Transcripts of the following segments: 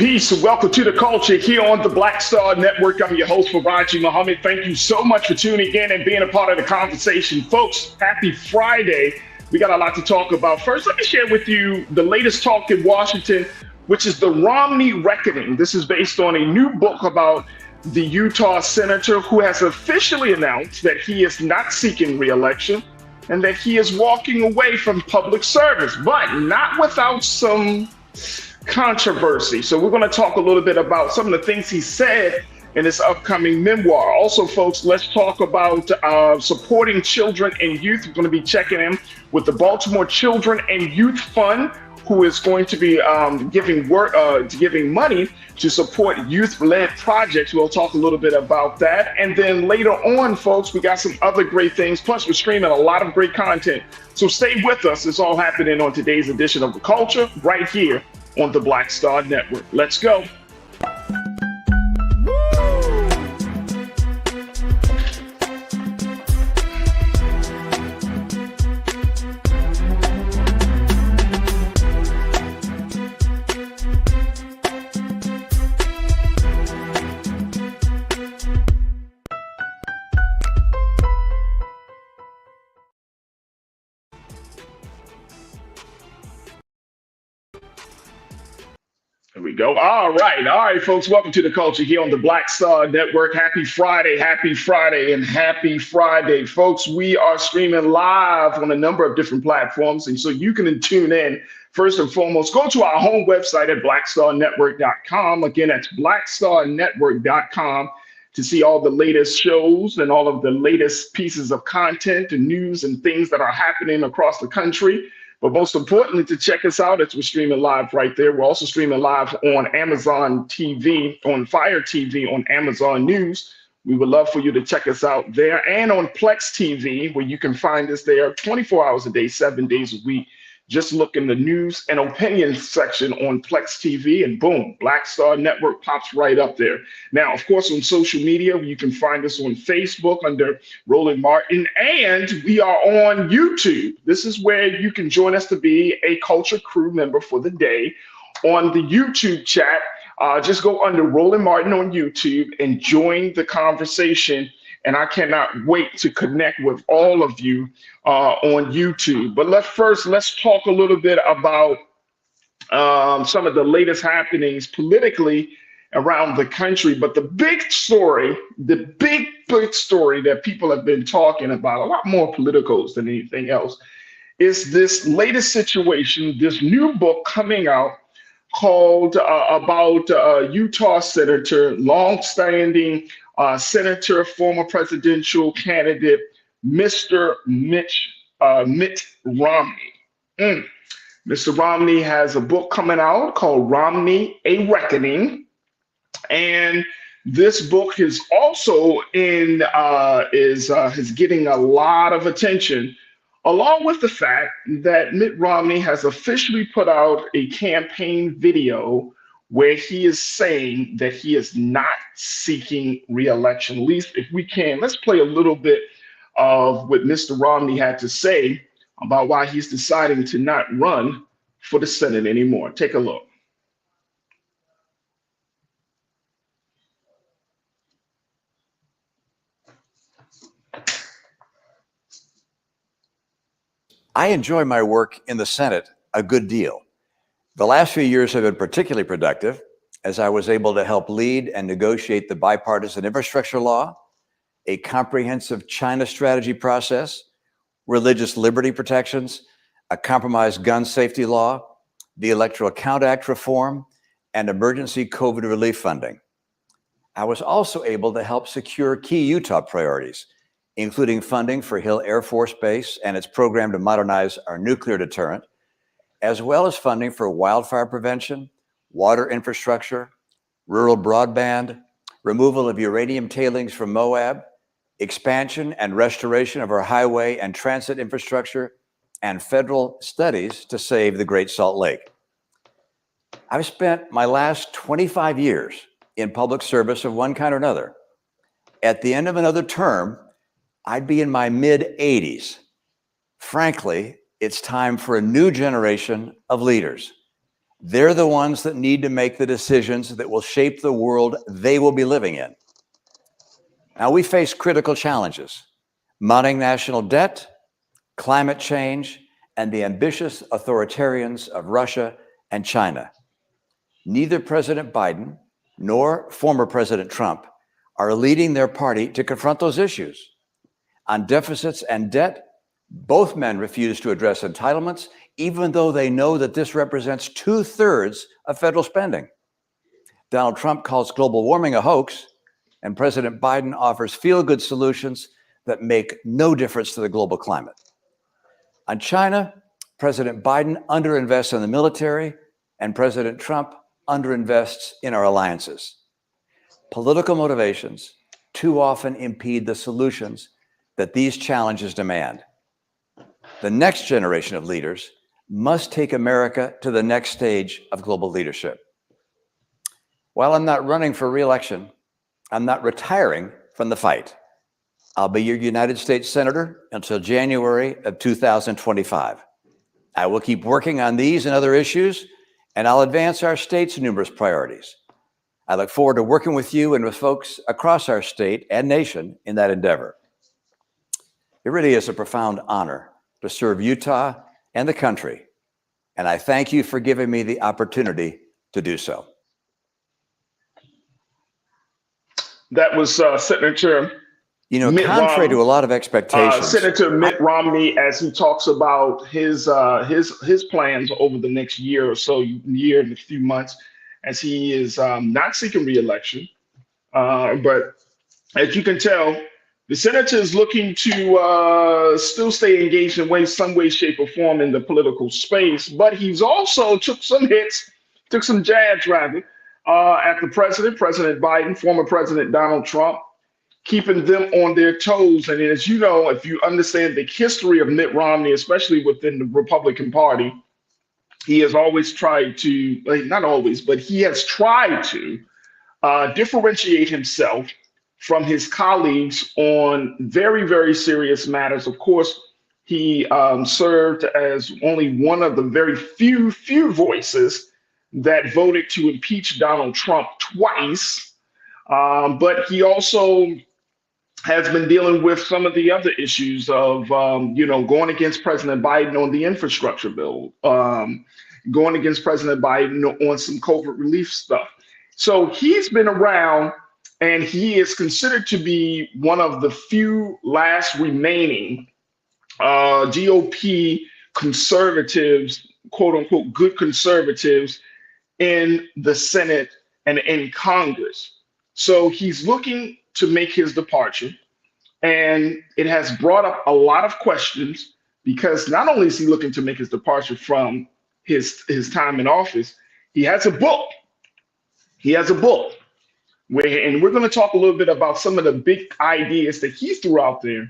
Peace and welcome to the culture here on the Black Star Network. I'm your host, Farajii Muhammad. Thank you so much for tuning in and being a part of the conversation. Folks, happy Friday. We got a lot to talk about. First, let me share with you the latest talk in Washington, which is the Romney Reckoning. This is based on a new book about the Utah senator who has officially announced that he is not seeking re-election and that he is walking away from public service, but not without some controversy. So we're going to talk a little bit about some of the things he said in his upcoming memoir. Also, folks, let's talk about supporting children and youth. We're going to be checking in with the Baltimore Children and Youth Fund, who is going to be giving money to support youth-led projects. We'll talk a little bit about that. And then later on, folks, we got some other great things. Plus, we're streaming a lot of great content. So stay with us. It's all happening on today's edition of The Culture right here on the Black Star Network. Let's go. There we go. All right, folks. Welcome to the culture here on the Black Star Network. Happy Friday, and happy Friday, folks. We are streaming live on a number of different platforms, and so you can tune in. First and foremost, go to our home website at blackstarnetwork.com. Again, that's blackstarnetwork.com to see all the latest shows and all of the latest pieces of content and news and things that are happening across the country. But most importantly, to check us out, as we're streaming live right there. We're also streaming live on Amazon TV, on Fire TV, on Amazon News. We would love for you to check us out there, and on Plex TV, where you can find us there 24 hours a day, 7 days a week. Just look in the news and opinion section on Plex TV, and boom, Black Star Network pops right up there. Now, of course, on social media, you can find us on Facebook under Roland Martin, and we are on YouTube. This is where you can join us to be a Culture Crew member for the day. On the YouTube chat, just go under Roland Martin on YouTube and join the conversation. And I cannot wait to connect with all of you on YouTube. But let's talk a little bit about some of the latest happenings politically around the country. But the big story that people have been talking about, a lot more politicals than anything else, is this latest situation, this new book coming out called about Utah Senator, longstanding Senator, former presidential candidate, Mr. Mitt Romney. Mr. Romney has a book coming out called Romney, A Reckoning. And this book is also is getting a lot of attention, along with the fact that Mitt Romney has officially put out a campaign video where he is saying that he is not seeking re-election. At least if we can, let's play a little bit of what Mr. Romney had to say about why he's deciding to not run for the Senate anymore. Take a look. I enjoy my work in the Senate a good deal. The last few years have been particularly productive as I was able to help lead and negotiate the bipartisan infrastructure law, a comprehensive China strategy process, religious liberty protections, a compromised gun safety law, the Electoral Count Act reform, and emergency COVID relief funding. I was also able to help secure key Utah priorities, including funding for Hill Air Force Base and its program to modernize our nuclear deterrent, as well as funding for wildfire prevention, water infrastructure, rural broadband, removal of uranium tailings from Moab, expansion and restoration of our highway and transit infrastructure, and federal studies to save the Great Salt Lake. I've spent my last 25 years in public service of one kind or another. At the end of another term, I'd be in my mid-80s. Frankly, it's time for a new generation of leaders. They're the ones that need to make the decisions that will shape the world they will be living in. Now, we face critical challenges: mounting national debt, climate change, and the ambitious authoritarians of Russia and China. Neither President Biden nor former President Trump are leading their party to confront those issues. On deficits and debt, both men refuse to address entitlements, even though they know that this represents 2/3 of federal spending. Donald Trump calls global warming a hoax, and President Biden offers feel-good solutions that make no difference to the global climate. On China, President Biden underinvests in the military, and President Trump underinvests in our alliances. Political motivations too often impede the solutions that these challenges demand. The next generation of leaders must take America to the next stage of global leadership. While I'm not running for re-election, I'm not retiring from the fight. I'll be your United States Senator until January of 2025. I will keep working on these and other issues, and I'll advance our state's numerous priorities. I look forward to working with you and with folks across our state and nation in that endeavor. It really is a profound honor to serve Utah and the country, and I thank you for giving me the opportunity to do so. That was Senator Mitt contrary Romney, to a lot of expectations, Senator Mitt Romney, as he talks about his plans over the next year or so, year and a few months, as he is not seeking re-election. But as you can tell, the senator is looking to still stay engaged in some way, shape, or form in the political space. But he's also took some hits, took some jabs rather, at the President Biden, former President Donald Trump, keeping them on their toes. And as you know, if you understand the history of Mitt Romney, especially within the Republican Party, he has always tried to, not always, but he has tried to differentiate himself from his colleagues on very, very serious matters. Of course, he served as only one of the very few voices that voted to impeach Donald Trump twice. But he also has been dealing with some of the other issues of, going against President Biden on the infrastructure bill, going against President Biden on some COVID relief stuff. So he's been around, and he is considered to be one of the few last remaining GOP conservatives, quote unquote, good conservatives in the Senate and in Congress. So he's looking to make his departure, and it has brought up a lot of questions, because not only is he looking to make his departure from his time in office, he has a book. And we're going to talk a little bit about some of the big ideas that he threw out there,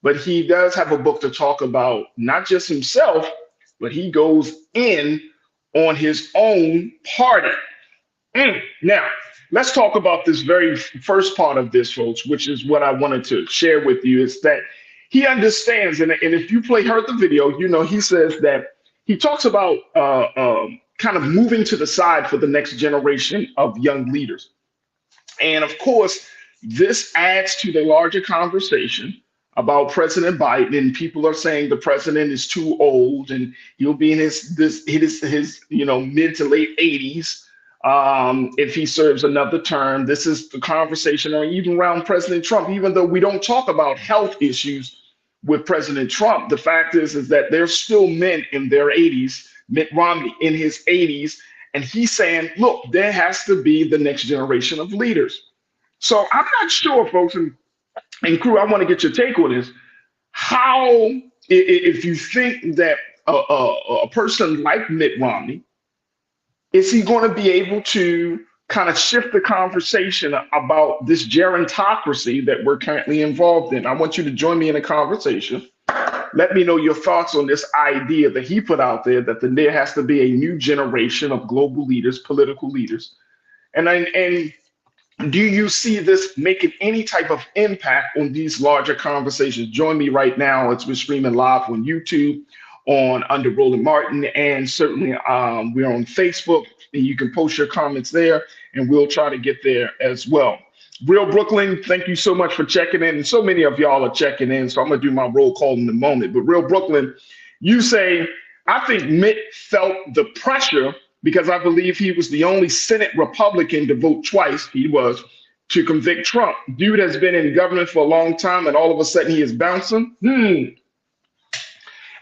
but he does have a book to talk about not just himself, but he goes in on his own party. Now, let's talk about this very first part of this, folks, which is what I wanted to share with you, is that he understands, and if you heard the video, he says that he talks about kind of moving to the side for the next generation of young leaders. And of course, this adds to the larger conversation about President Biden, and people are saying the president is too old and he'll be in his mid to late 80s if he serves another term. This is the conversation, or even around President Trump. Even though we don't talk about health issues with President Trump, the fact is that there's still men in their 80s, Mitt Romney in his 80s, and he's saying, look, there has to be the next generation of leaders. So I'm not sure, folks, and crew, I want to get your take on this. How, if you think that a person like Mitt Romney, is he going to be able to kind of shift the conversation about this gerontocracy that we're currently involved in? I want you to join me in a conversation. Let me know your thoughts on this idea that he put out there, that there has to be a new generation of global leaders, political leaders. And do you see this making any type of impact on these larger conversations? Join me right now as we're streaming live on YouTube, on Under Roland Martin, and certainly we're on Facebook, and you can post your comments there, and we'll try to get there as well. Real Brooklyn, thank you so much for checking in, and so many of y'all are checking in, so I'm gonna do my roll call in a moment. But Real Brooklyn, you say, I think Mitt felt the pressure because I believe he was the only Senate Republican to vote twice. He was to convict Trump. Dude has been in government for a long time, and all of a sudden he is bouncing.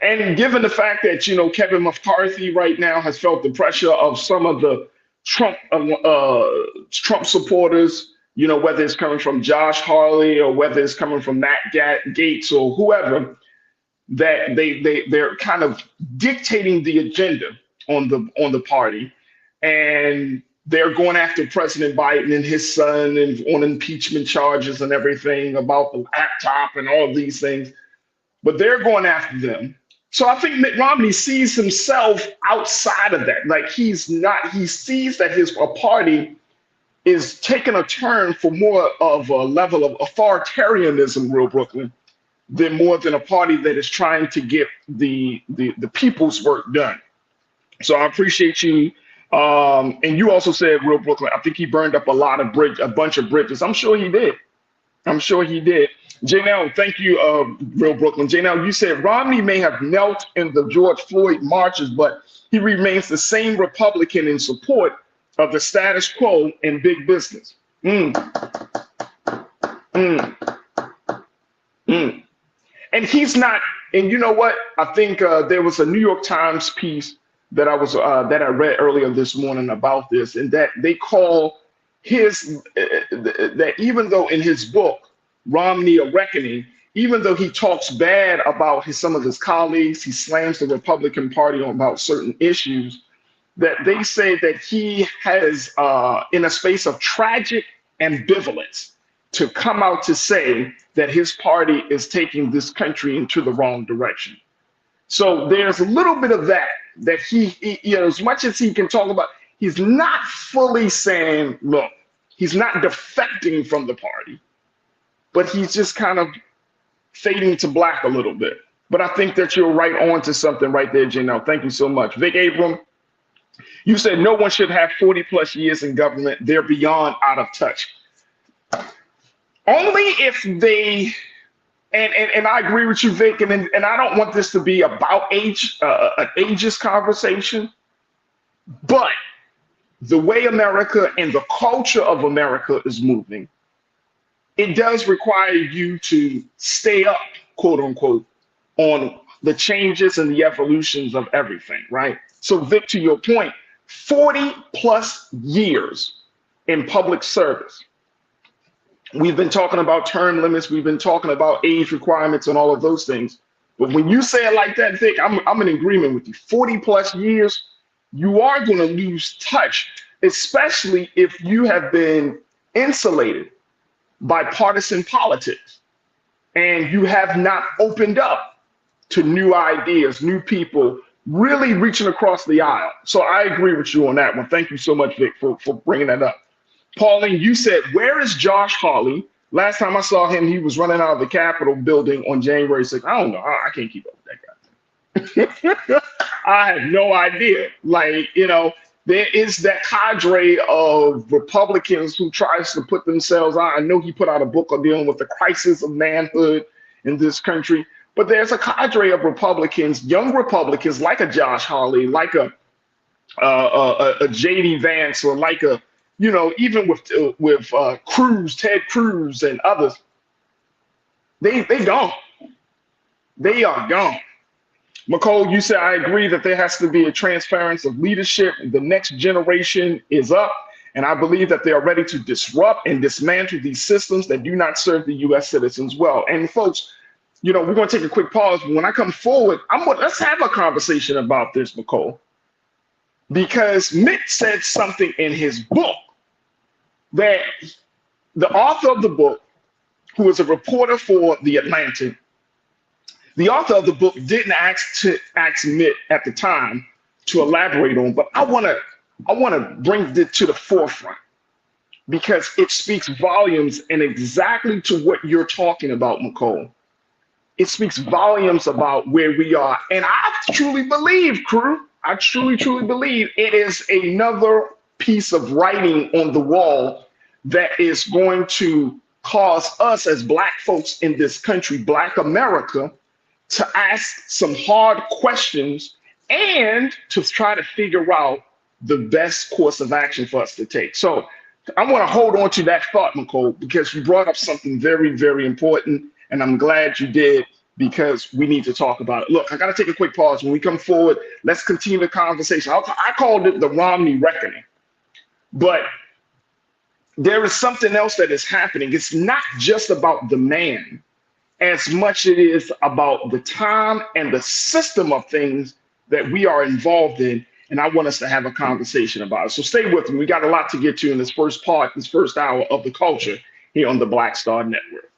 And given the fact that, Kevin McCarthy right now has felt the pressure of some of the Trump supporters, whether it's coming from Josh Hawley or whether it's coming from Matt Gaetz or whoever, that they're kind of dictating the agenda on the party, and they're going after President Biden and his son and on impeachment charges and everything about the laptop and all of these things, but they're going after them. So I think Mitt Romney sees himself outside of that. Like he sees that his party is taking a turn for more of a level of authoritarianism, Real Brooklyn, than a party that is trying to get the people's work done. So I appreciate you. And you also said, Real Brooklyn, I think he burned up a bunch of bridges. I'm sure he did. Janelle, thank you, Real Brooklyn. Janelle, you said Romney may have knelt in the George Floyd marches, but he remains the same Republican in support of the status quo in big business. And he's not. And you know what? I think there was a New York Times piece that I read earlier this morning about this, and that they call that even though in his book Romney: A Reckoning, even though he talks bad about some of his colleagues, he slams the Republican Party about certain issues, that they say that he has, in a space of tragic ambivalence, to come out to say that his party is taking this country into the wrong direction. So there's a little bit of that he as much as he can talk about, he's not fully saying, look, he's not defecting from the party, but he's just kind of fading to black a little bit. But I think that you're right on to something right there, Janelle. Thank you so much. Vic Abram, you said no one should have 40 plus years in government. They're beyond out of touch. Only if they, and I agree with you, Vic, and I don't want this to be about age, an ageist conversation, but the way America and the culture of America is moving, it does require you to stay up, quote unquote, on the changes and the evolutions of everything, right? So Vic, to your point, 40 plus years in public service. We've been talking about term limits. We've been talking about age requirements and all of those things. But when you say it like that, Vic, I'm in agreement with you. 40 plus years, you are going to lose touch, especially if you have been insulated by partisan politics and you have not opened up to new ideas, new people, really reaching across the aisle. So I agree with you on that one. Thank you so much, Vic, for bringing that up. Pauline, you said, where is Josh Hawley? Last time I saw him, he was running out of the Capitol building on January 6th. I don't know. I can't keep up with that guy. I have no idea. Like, there is that cadre of Republicans who tries to put themselves out. I know he put out a book on dealing with the crisis of manhood in this country, but there's a cadre of Republicans, young Republicans, like a Josh Hawley, like a J.D. Vance, or like a, even with Cruz, Ted Cruz, and others, they gone. They are gone. McCole, you said, I agree that there has to be a transference of leadership. The next generation is up, and I believe that they are ready to disrupt and dismantle these systems that do not serve the U.S. citizens well. And folks, we're going to take a quick pause. But when I come forward, let's have a conversation about this, McCole, because Mitt said something in his book that the author of the book, who is a reporter for The Atlantic, the author of the book didn't ask Mitt at the time to elaborate on, but I want to bring it to the forefront because it speaks volumes and exactly to what you're talking about, McCole. it speaks volumes about where we are. And I truly believe, crew, I truly, truly believe it is another piece of writing on the wall that is going to cause us as Black folks in this country, Black America, to ask some hard questions and to try to figure out the best course of action for us to take. So I want to hold on to that thought, Nicole, because you brought up something very, very important, and I'm glad you did, because we need to talk about it. Look, I got to take a quick pause. When we come forward, let's continue the conversation. I called it the Romney reckoning, but there is something else that is happening. It's not just about the man as much it is about the time and the system of things that we are involved in. And I want us to have a conversation about it. So stay with me. We got a lot to get to in this first part, this first hour of the culture here on the Black Star Network.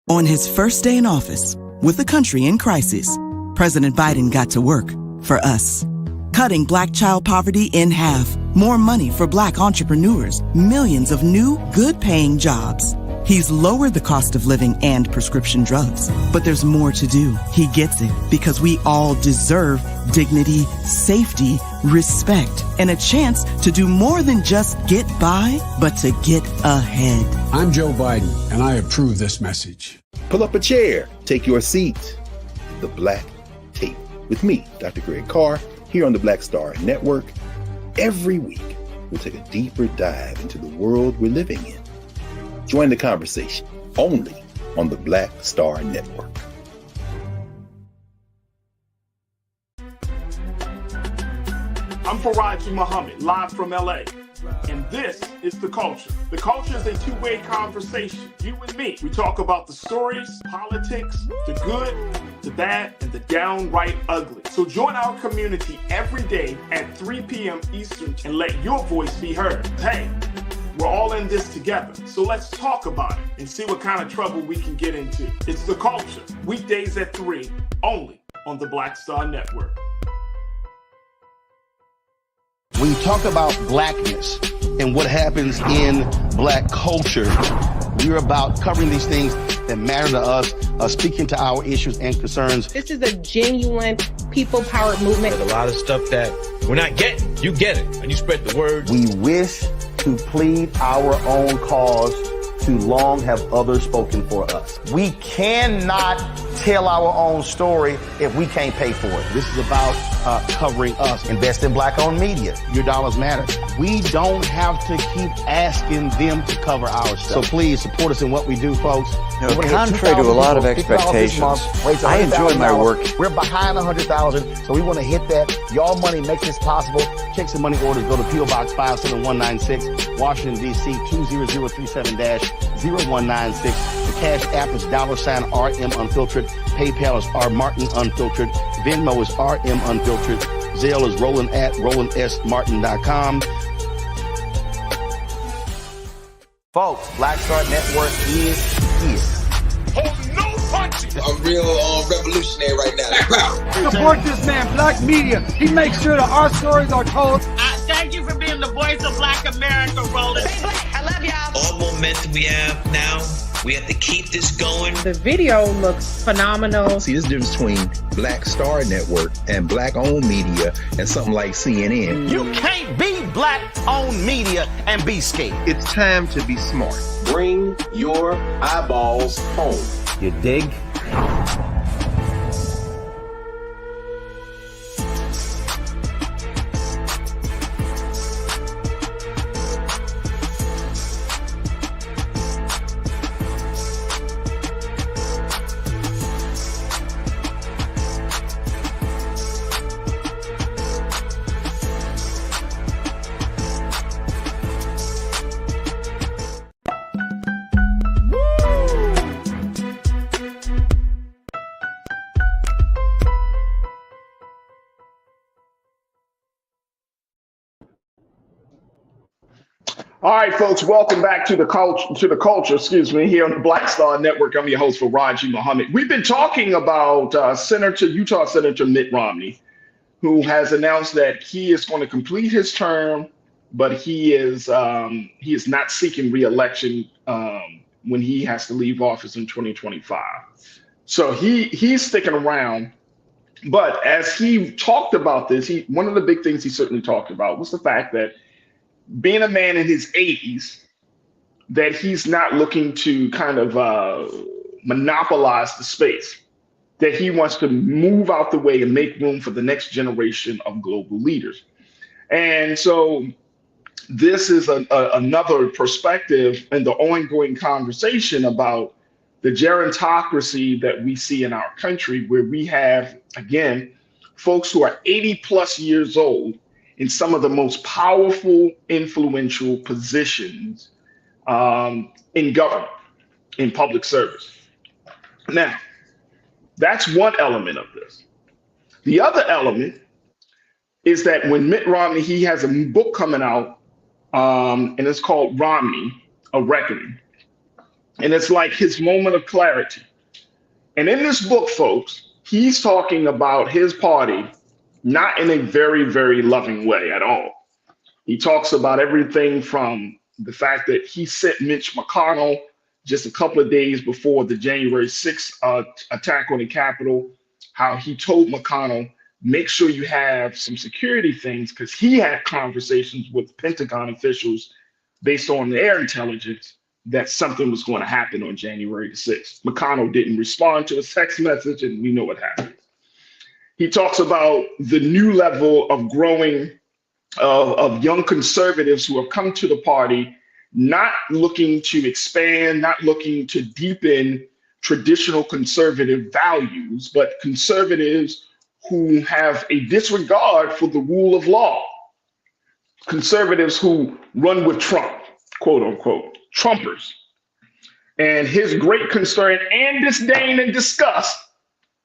On his first day in office, with the country in crisis, President Biden got to work for us. Cutting Black child poverty in half, more money for Black entrepreneurs, millions of new, good-paying jobs. He's lowered the cost of living and prescription drugs. But there's more to do. He gets it because we all deserve dignity, safety, respect, and a chance to do more than just get by, but to get ahead. I'm Joe Biden, and I approve this message. Pull up a chair, take your seat. The Black Tape with me, Dr. Greg Carr, here on the Black Star Network. Every week, we'll take a deeper dive into the world we're living in. Join the conversation only on the Black Star Network. I'm Farajii Muhammad, live from LA. And this is The Culture. The Culture is a two-way conversation. You and me. We talk about the stories, politics, the good, the bad, and the downright ugly. So join our community every day at 3 p.m. Eastern and let your voice be heard. Hey, we're all in this together. So let's talk about it and see what kind of trouble we can get into. It's The Culture, weekdays at 3, only on the Black Star Network. When you talk about blackness and what happens in Black culture, we're about covering these things that matter to us, speaking to our issues and concerns. This is a genuine people-powered movement. There's a lot of stuff that we're not getting. You get it, and you spread the word. We wish to plead our own cause, to long have others spoken for us. We cannot tell our own story if we can't pay for it. This is about covering us. Invest in Black-owned media. Your dollars matter. We don't have to keep asking them to cover our stuff. So please support us in what we do, folks. Contrary to a lot of expectations, I enjoy my work. We're behind 100,000, so we want to hit that. Y'all money makes this possible. Check some money orders. Go to P.O. Box 57196, Washington, D.C. 20037-0196. The Cash App is $RM Unfiltered. PayPal is R Martin Unfiltered. Venmo is RM Unfiltered. Zelle is Roland@RolandSMartin.com. Folks, Black Star Network is here. Oh, no punches! I'm real revolutionary right now. Support this man, Black media. He makes sure that our stories are told. Thank you for being the voice of Black America, Roland. I love y'all. All momentum we have now, we have to keep this going. The video looks phenomenal. See, this difference between Black Star Network and Black-owned media and something like CNN. You can't be Black-owned media and be scared. It's time to be smart. Bring your eyeballs home. You dig? All right, folks, welcome back to the culture, here on the Black Star Network. I'm your host, Farajii Muhammad. We've been talking about Utah Senator Mitt Romney, who has announced that he is going to complete his term, but he is not seeking re-election when he has to leave office in 2025. So he's sticking around. But as he talked about this, one of the big things he certainly talked about was the fact that being a man in his 80s, that he's not looking to kind of monopolize the space, that he wants to move out the way and make room for the next generation of global leaders. And so this is another perspective in the ongoing conversation about the gerontocracy that we see in our country, where we have, again, folks who are 80 plus years old in some of the most powerful, influential positions in government, in public service. Now, that's one element of this. The other element is that when Mitt Romney, he has a book coming out, and it's called Romney, A Reckoning. And it's like his moment of clarity. And in this book, folks, he's talking about his party not in a very, very loving way at all. He talks about everything from the fact that he sent Mitch McConnell just a couple of days before the January 6th attack on the Capitol, how he told McConnell, make sure you have some security things, because he had conversations with Pentagon officials based on their intelligence that something was going to happen on January 6th. McConnell didn't respond to a text message, and we know what happened. He talks about the new level of growing of young conservatives who have come to the party, not looking to expand, not looking to deepen traditional conservative values, but conservatives who have a disregard for the rule of law. Conservatives who run with Trump, quote unquote, Trumpers. And his great concern and disdain and disgust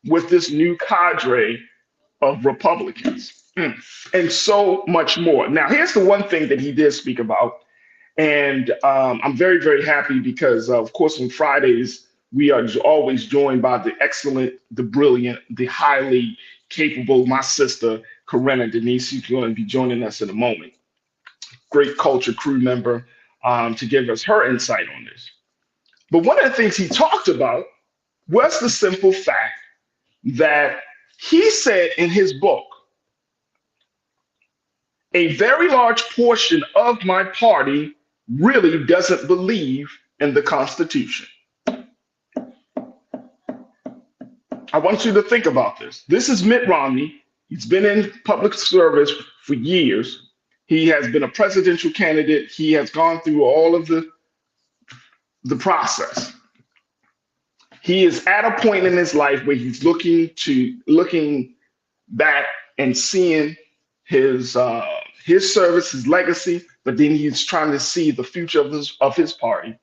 with this new cadre of Republicans, and so much more. Now, here's the one thing that he did speak about, and I'm very, very happy because, of course, on Fridays, we are always joined by the excellent, the brilliant, the highly capable, my sister, Corinna Denise, who's going to be joining us in a moment. Great culture crew member to give us her insight on this. But one of the things he talked about was the simple fact that he said in his book, a very large portion of my party really doesn't believe in the Constitution. I want you to think about this. This is Mitt Romney. He's been in public service for years. He has been a presidential candidate. He has gone through all of the process. He is at a point in his life where he's looking back and seeing his service, his legacy, but then he's trying to see the future of his party.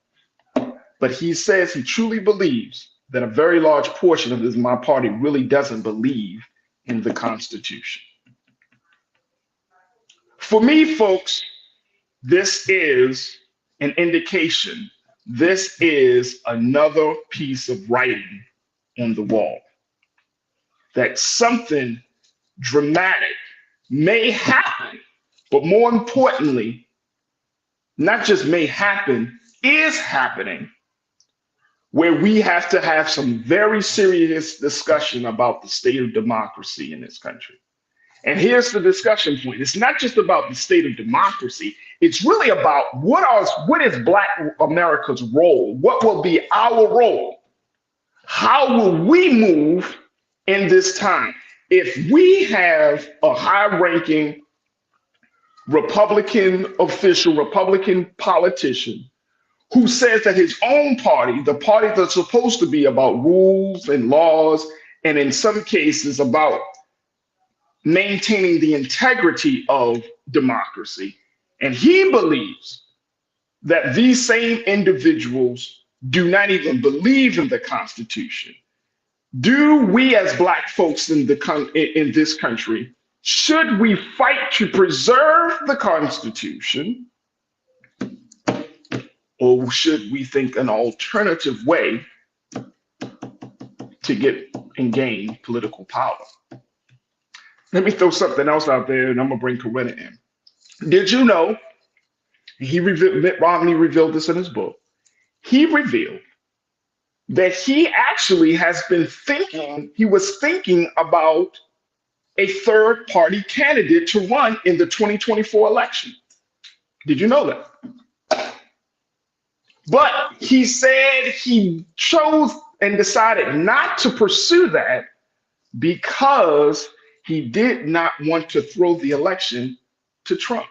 But he says he truly believes that a very large portion of my party really doesn't believe in the Constitution. For me, folks, this is an indication. This is another piece of writing on the wall that something dramatic may happen, but more importantly, not just may happen, is happening, where we have to have some very serious discussion about the state of democracy in this country. And here's the discussion point. It's not just about the state of democracy. It's really about what is Black America's role? What will be our role? How will we move in this time? If we have a high-ranking Republican official, Republican politician, who says that his own party, the party that's supposed to be about rules and laws, and in some cases about maintaining the integrity of democracy, and he believes that these same individuals do not even believe in the Constitution, do we as Black folks in this country, should we fight to preserve the Constitution, or should we think an alternative way to get and gain political power? Let me throw something else out there, and I'm gonna bring Corinna in. Did you know Mitt Romney revealed this in his book? He revealed that he actually has been thinking, he was thinking about a third party candidate to run in the 2024 election. Did you know that? But he said he chose and decided not to pursue that because he did not want to throw the election to Trump.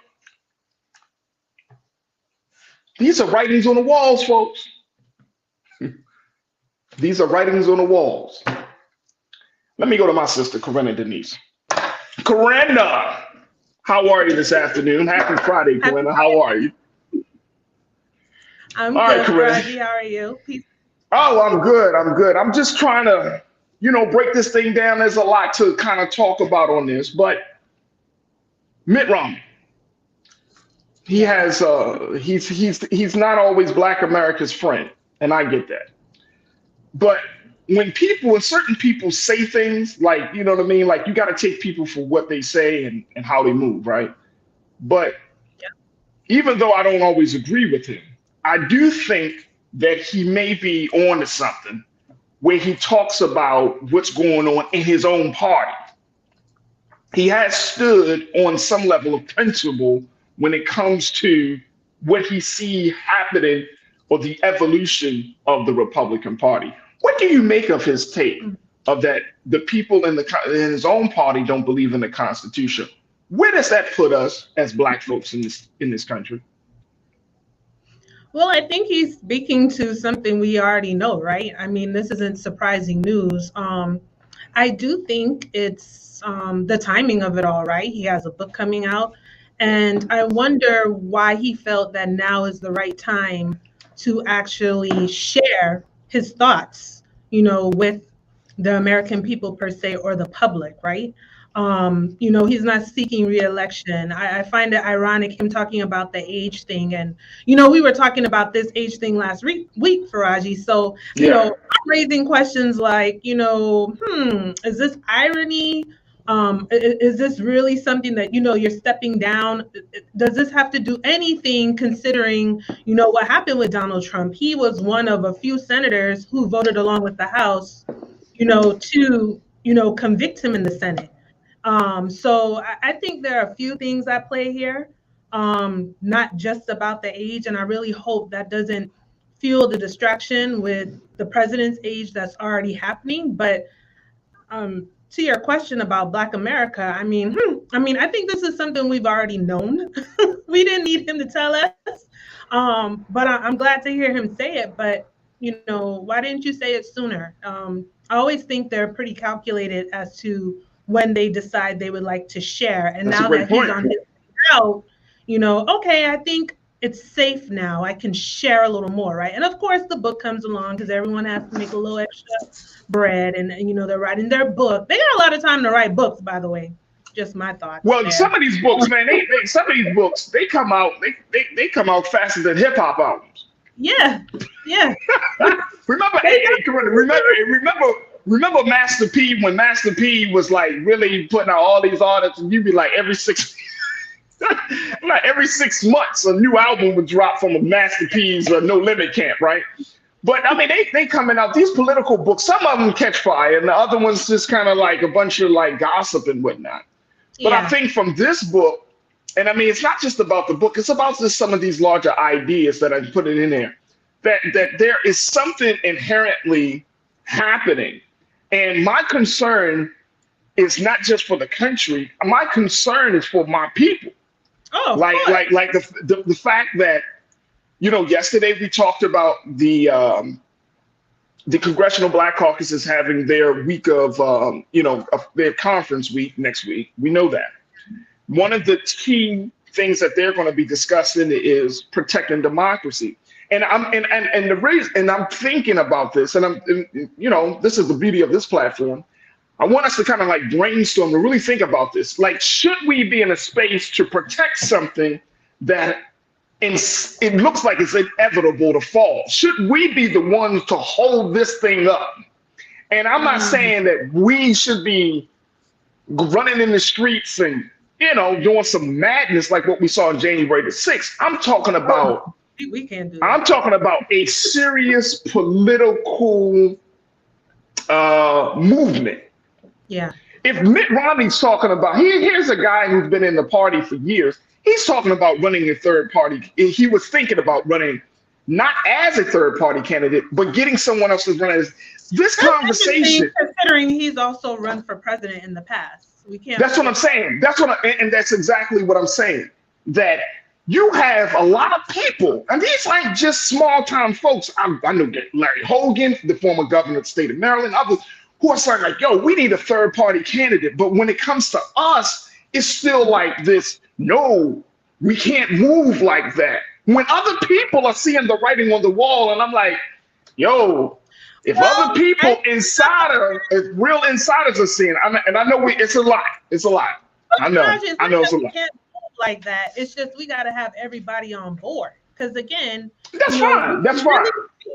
These are writings on the walls, folks. These are writings on the walls. Let me go to my sister, Corinna Denise. Corinna, how are you this afternoon? Happy Friday, Corinna. How are you? I'm good, Farajii. How are you? Peace. Oh, I'm good. I'm good. I'm just trying to, break this thing down. There's a lot to kind of talk about on this, but Mitt Romney, he has he's not always Black America's friend, and I get that. But when certain people say things like, you know what I mean? Like, you got to take people for what they say and how they move, right? But even though I don't always agree with him, I do think that he may be on to something where he talks about what's going on in his own party. He has stood on some level of principle when it comes to what he sees happening or the evolution of the Republican Party. What do you make of his take of that the people in his own party don't believe in the Constitution? Where does that put us as Black folks in this country? Well, I think he's speaking to something we already know, right? I mean, this isn't surprising news. I do think it's the timing of it all, right? He has a book coming out, and I wonder why he felt that now is the right time to actually share his thoughts, with the American people per se, or the public, right? He's not seeking re-election. I find it ironic him talking about the age thing. And, we were talking about this age thing last week, Farajii. So, I'm raising questions like, is this irony? Is this really something that, you're stepping down? Does this have to do anything considering, what happened with Donald Trump? He was one of a few senators who voted along with the House, to, convict him in the Senate. So I think there are a few things at play here, not just about the age. And I really hope that doesn't fuel the distraction with the president's age that's already happening. But to your question about Black America, I mean, I think this is something we've already known. We didn't need him to tell us. But I'm glad to hear him say it. But, why didn't you say it sooner? I always think they're pretty calculated as to when they decide they would like to share. And now that he's on his way out, okay, I think it's safe now. I can share a little more, right? And of course, the book comes along because everyone has to make a little extra bread, and they're writing their book. They got a lot of time to write books, by the way. Just my thoughts. Well, some of these books, man, they come out, they come out faster than hip hop albums. Yeah. Remember Master P, when Master P was like really putting out all these artists, and you'd be like every 6 months a new album would drop from a Master P's No Limit camp, right? But I mean, they coming out, these political books, some of them catch fire and the other ones just kind of like a bunch of like gossip and whatnot. But I think from this book, and I mean, it's not just about the book, it's about just some of these larger ideas that I put it in there, that there is something inherently happening. And my concern is not just for the country. My concern is for my people. Oh, like the fact that, yesterday we talked about the Congressional Black Caucus is having their week of, their conference week next week. We know that. One of the key things that they're going to be discussing is protecting democracy. And I'm thinking about this, and this is the beauty of this platform. I want us to kind of like brainstorm and really think about this. Like, should we be in a space to protect something that and it looks like it's inevitable to fall. Should we be the ones to hold this thing up? And I'm not saying that we should be running in the streets and, doing some madness like what we saw on January the 6th. I'm talking about we can't do that. I'm talking about a serious political movement. Yeah. If Mitt Romney's talking about, here's a guy who's been in the party for years. He's talking about running a third party. He was thinking about running not as a third party candidate, but getting someone else to run as this conversation. Considering he's also run for president in the past. We can't. That's what I'm saying. And that's exactly what I'm saying. That you have a lot of people, and these ain't just small time folks. I know Larry Hogan, the former governor of the state of Maryland, others who are saying like, yo, we need a third party candidate. But when it comes to us, it's still like this, no, we can't move like that. When other people are seeing the writing on the wall, and I'm like, yo, if other people if real insiders are seeing, and I know it's a lot. It's a lot. I know it's a lot. Can't move like that. It's just we got to have everybody on board. Because again, that's fine. That's fine.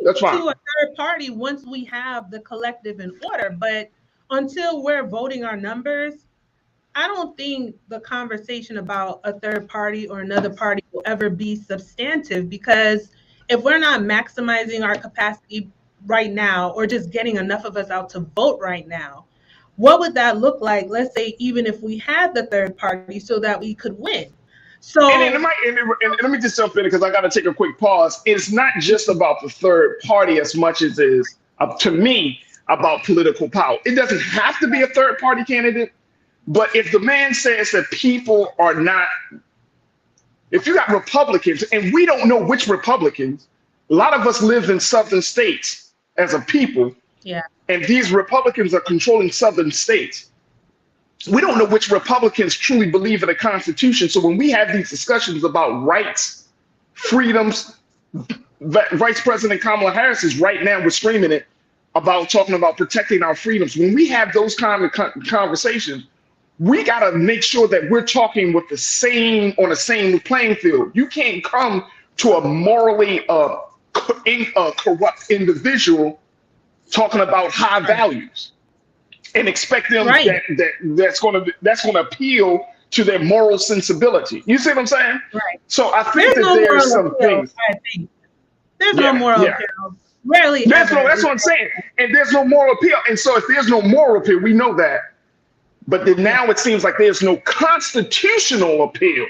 That's fine. To a third party once we have the collective in order, but until we're voting our numbers, I don't think the conversation about a third party or another party will ever be substantive, because if we're not maximizing our capacity right now or just getting enough of us out to vote right now, what would that look like? Let's say even if we had the third party so that we could win. So and let me just jump in because I got to take a quick pause. It's not just about the third party as much as it is, to me, about political power. It doesn't have to be a third party candidate, but if the man says that people are not, if you got Republicans, and we don't know which Republicans, a lot of us live in southern states as a people, and these Republicans are controlling southern states. We don't know which Republicans truly believe in the Constitution. So when we have these discussions about rights, freedoms, Vice President Kamala Harris is right now, we're screaming it about talking about protecting our freedoms. When we have those kind of conversations, we got to make sure that we're talking with on the same playing field. You can't come to a morally corrupt individual talking about high values and expect them that's going to appeal to their moral sensibility. You see what I'm saying? Right. So I think there's some things. There's no moral appeal. Rarely. That's what I'm saying. And there's no moral appeal. And so if there's no moral appeal, we know that. But then now it seems like there's no constitutional appeal.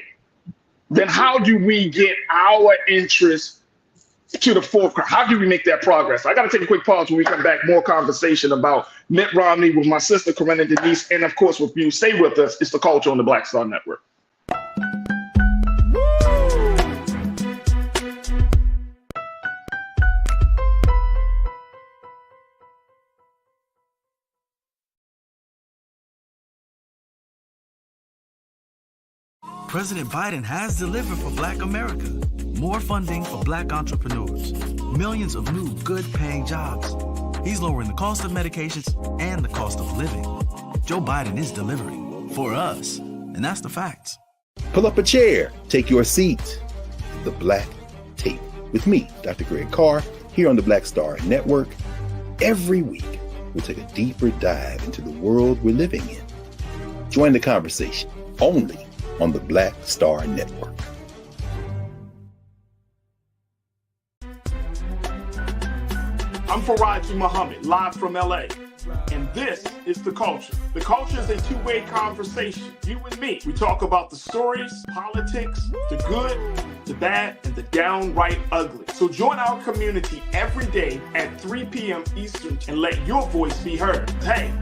Then how do we get our interests to the forefront? How do we make that progress? I got to take a quick pause. When we come back, more conversation about Mitt Romney with my sister, Corinna Denise, and of course with you. Stay with us. It's The Culture on the Black Star Network. President Biden has delivered for Black America. More funding for Black entrepreneurs. Millions of new good-paying jobs. He's lowering the cost of medications and the cost of living. Joe Biden is delivering for us, and that's the facts. Pull up a chair. Take your seat. The Black Tape with me, Dr. Greg Carr, here on the Black Star Network. Every week, we'll take a deeper dive into the world we're living in. Join the conversation only on the Black Star Network. I'm Farajii Muhammad, live from LA. And this is The Culture. The Culture is a two-way conversation. You and me. We talk about the stories, politics, the good, the bad, and the downright ugly. So join our community every day at 3 p.m. Eastern and let your voice be heard. Hey,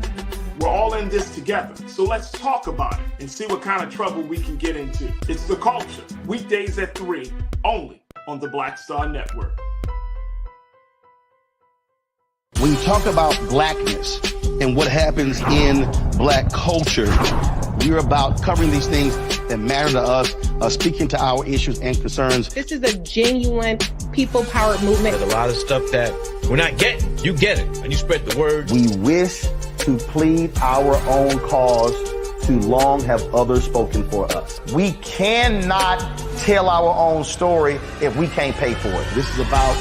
we're all in this together. So let's talk about it and see what kind of trouble we can get into. It's The Culture. Weekdays at 3, only on the Black Star Network. When you talk about blackness and what happens in Black culture, we're about covering these things that matter to us, speaking to our issues and concerns. This is a genuine people-powered movement. There's a lot of stuff that we're not getting. You get it, and you spread the word. We wish to plead our own cause too long have others spoken for us. We cannot tell our own story if we can't pay for it. This is about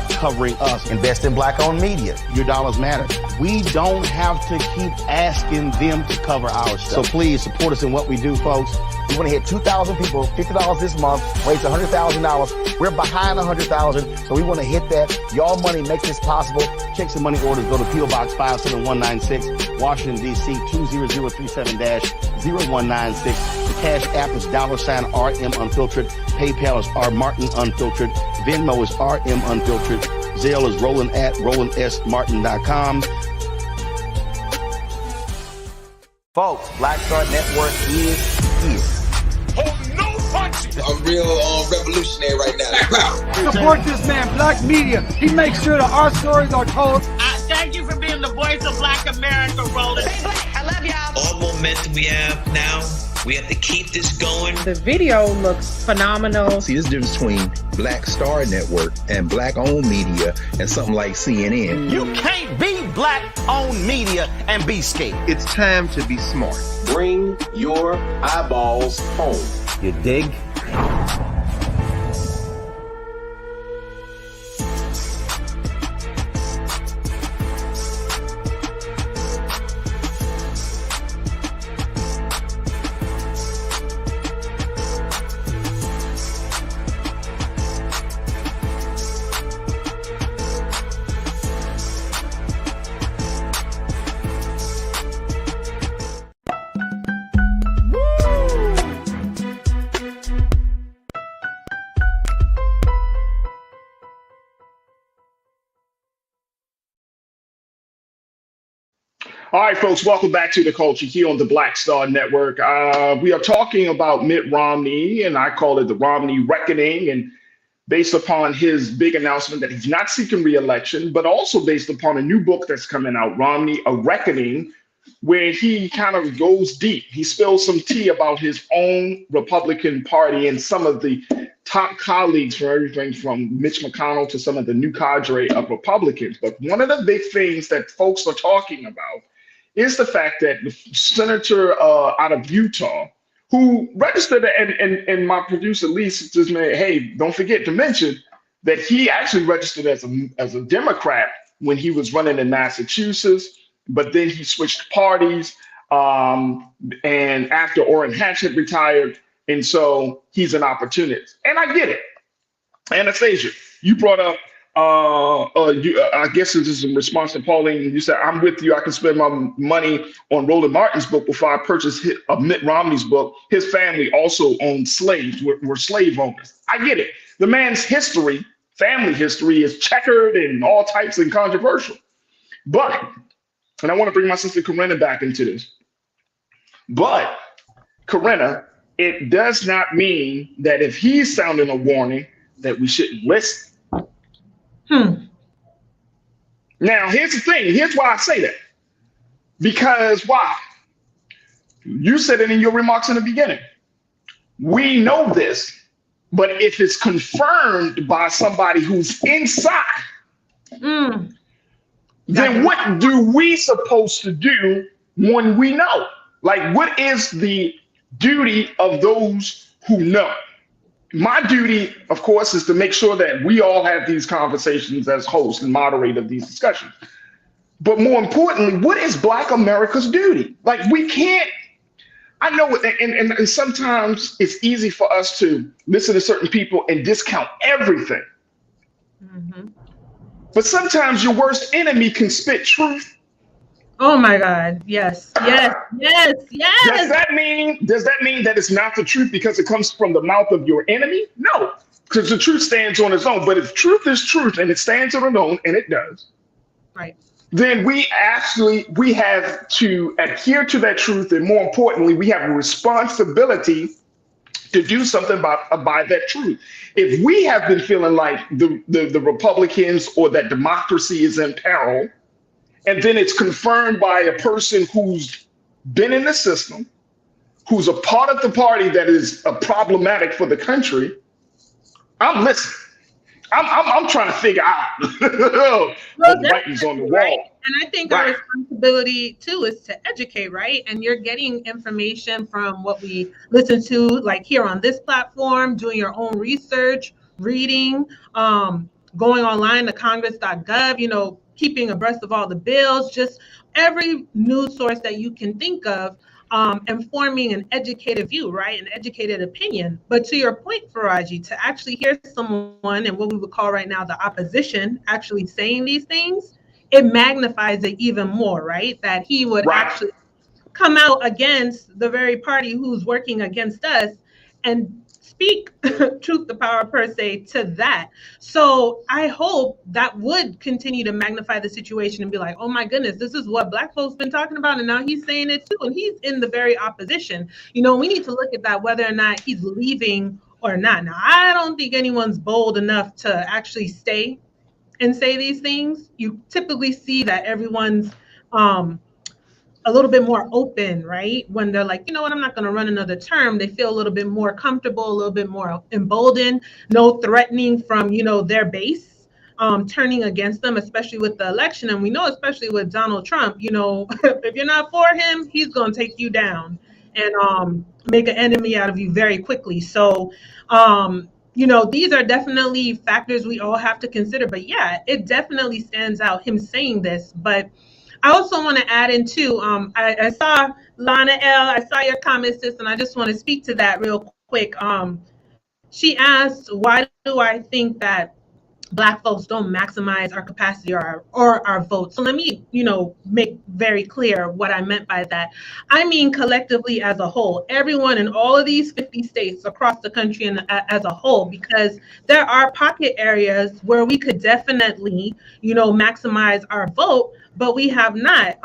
covering us. Invest in black-owned media. Your dollars matter. We don't have to keep asking them to cover our stuff. So please support us in what we do, folks. We want to hit 2,000 people, $50 this month, raise $100,000. We're behind 100,000, so we want to hit that. Y'all money makes this possible. Check some money orders. Go to P.O. Box 57196, Washington, D.C. 20037-0196. The Cash App is $RM Unfiltered. PayPal is R Martin Unfiltered. Venmo is RM Unfiltered. Zelle is Roland at RolandSMartin.com. Folks, Black Star Network is here. I'm real revolutionary right now. Support this man, Black Media. He makes sure that our stories are told. Thank you for being the voice of Black America, Roland. Stay black. I love y'all. All momentum we have now, we have to keep this going. The video looks phenomenal. See, this difference between Black Star Network and black-owned media and something like CNN. You can't be black-owned media and be scared. It's time to be smart. Bring your eyeballs home. You dig? All right, folks, welcome back to The Culture here on the Black Star Network. We are talking about Mitt Romney, and I call it the Romney Reckoning, and based upon his big announcement that he's not seeking re-election, but also based upon a new book that's coming out, Romney, A Reckoning, where he kind of goes deep. He spills some tea about his own Republican Party and some of the top colleagues, for everything from Mitch McConnell to some of the new cadre of Republicans. But one of the big things that folks are talking about is the fact that the senator out of Utah, who registered, and my producer Lisa just made, hey, don't forget to mention that he actually registered as a Democrat when he was running in Massachusetts, but then he switched parties, and after Orrin Hatch had retired, and so he's an opportunist. And I get it. Anastasia, you brought up, I guess this is in response to Pauline, you said, I'm with you. I can spend my money on Roland Martin's book before I purchase Mitt Romney's book. His family also owned slaves, were slave owners. I get it. The man's history, family history, is checkered and all types and controversial. But, and I want to bring my sister Corinna back into this, but Corinna, it does not mean that if he's sounding a warning that we shouldn't listen. Now, here's the thing. Here's why I say that. Because why? You said it in your remarks in the beginning. We know this, but if it's confirmed by somebody who's inside, then what do we supposed to do when we know? Like, what is the duty of those who know? My duty, of course, is to make sure that we all have these conversations as hosts and moderator of these discussions. But more importantly, what is Black America's duty? Like, we can't, I know, and sometimes it's easy for us to listen to certain people and discount everything. But sometimes your worst enemy can spit truth. Oh my God. Yes. Yes. Yes. Yes. Does that mean that it's not the truth because it comes from the mouth of your enemy? No, because the truth stands on its own. But if truth is truth and it stands on its own, and it does, right, then we have to adhere to that truth. And more importantly, we have a responsibility to do something about that truth. If we have been feeling like the Republicans or that democracy is in peril, and then it's confirmed by a person who's been in the system, who's a part of the party that is problematic for the country, I'm listening. I'm trying to figure out Well, the writings on the definitely, wall. right? And I think our Right. responsibility too is to educate, right? And you're getting information from what we listen to, like here on this platform, doing your own research, reading, going online to congress.gov, keeping abreast of all the bills, just every news source that you can think of, and forming an educated view, right? An educated opinion. But to your point, Farajii, to actually hear someone and what we would call right now the opposition actually saying these things, it magnifies it even more, right? That he would Right. actually come out against the very party who's working against us and speak truth to power per se to that. So I hope that would continue to magnify the situation and be like, oh my goodness, this is what Black folks been talking about, and now he's saying it too, and he's in the very opposition. We need to look at that, whether or not he's leaving or not. Now, I don't think anyone's bold enough to actually stay and say these things. You typically see that everyone's a little bit more open, right? When they're like, you know what, I'm not going to run another term. They feel a little bit more comfortable, a little bit more emboldened, no threatening from, their base, turning against them, especially with the election. And we know, especially with Donald Trump, if you're not for him, he's going to take you down and make an enemy out of you very quickly. So, these are definitely factors we all have to consider. But yeah, it definitely stands out, him saying this. But I also want to add in too, I saw Lana L, I saw your comment, sis, and I just want to speak to that real quick. She asked, why do I think that Black folks don't maximize our capacity or our vote? So let me, make very clear what I meant by that. I mean collectively as a whole, everyone in all of these 50 states across the country and as a whole, because there are pocket areas where we could definitely, maximize our vote, but we have not.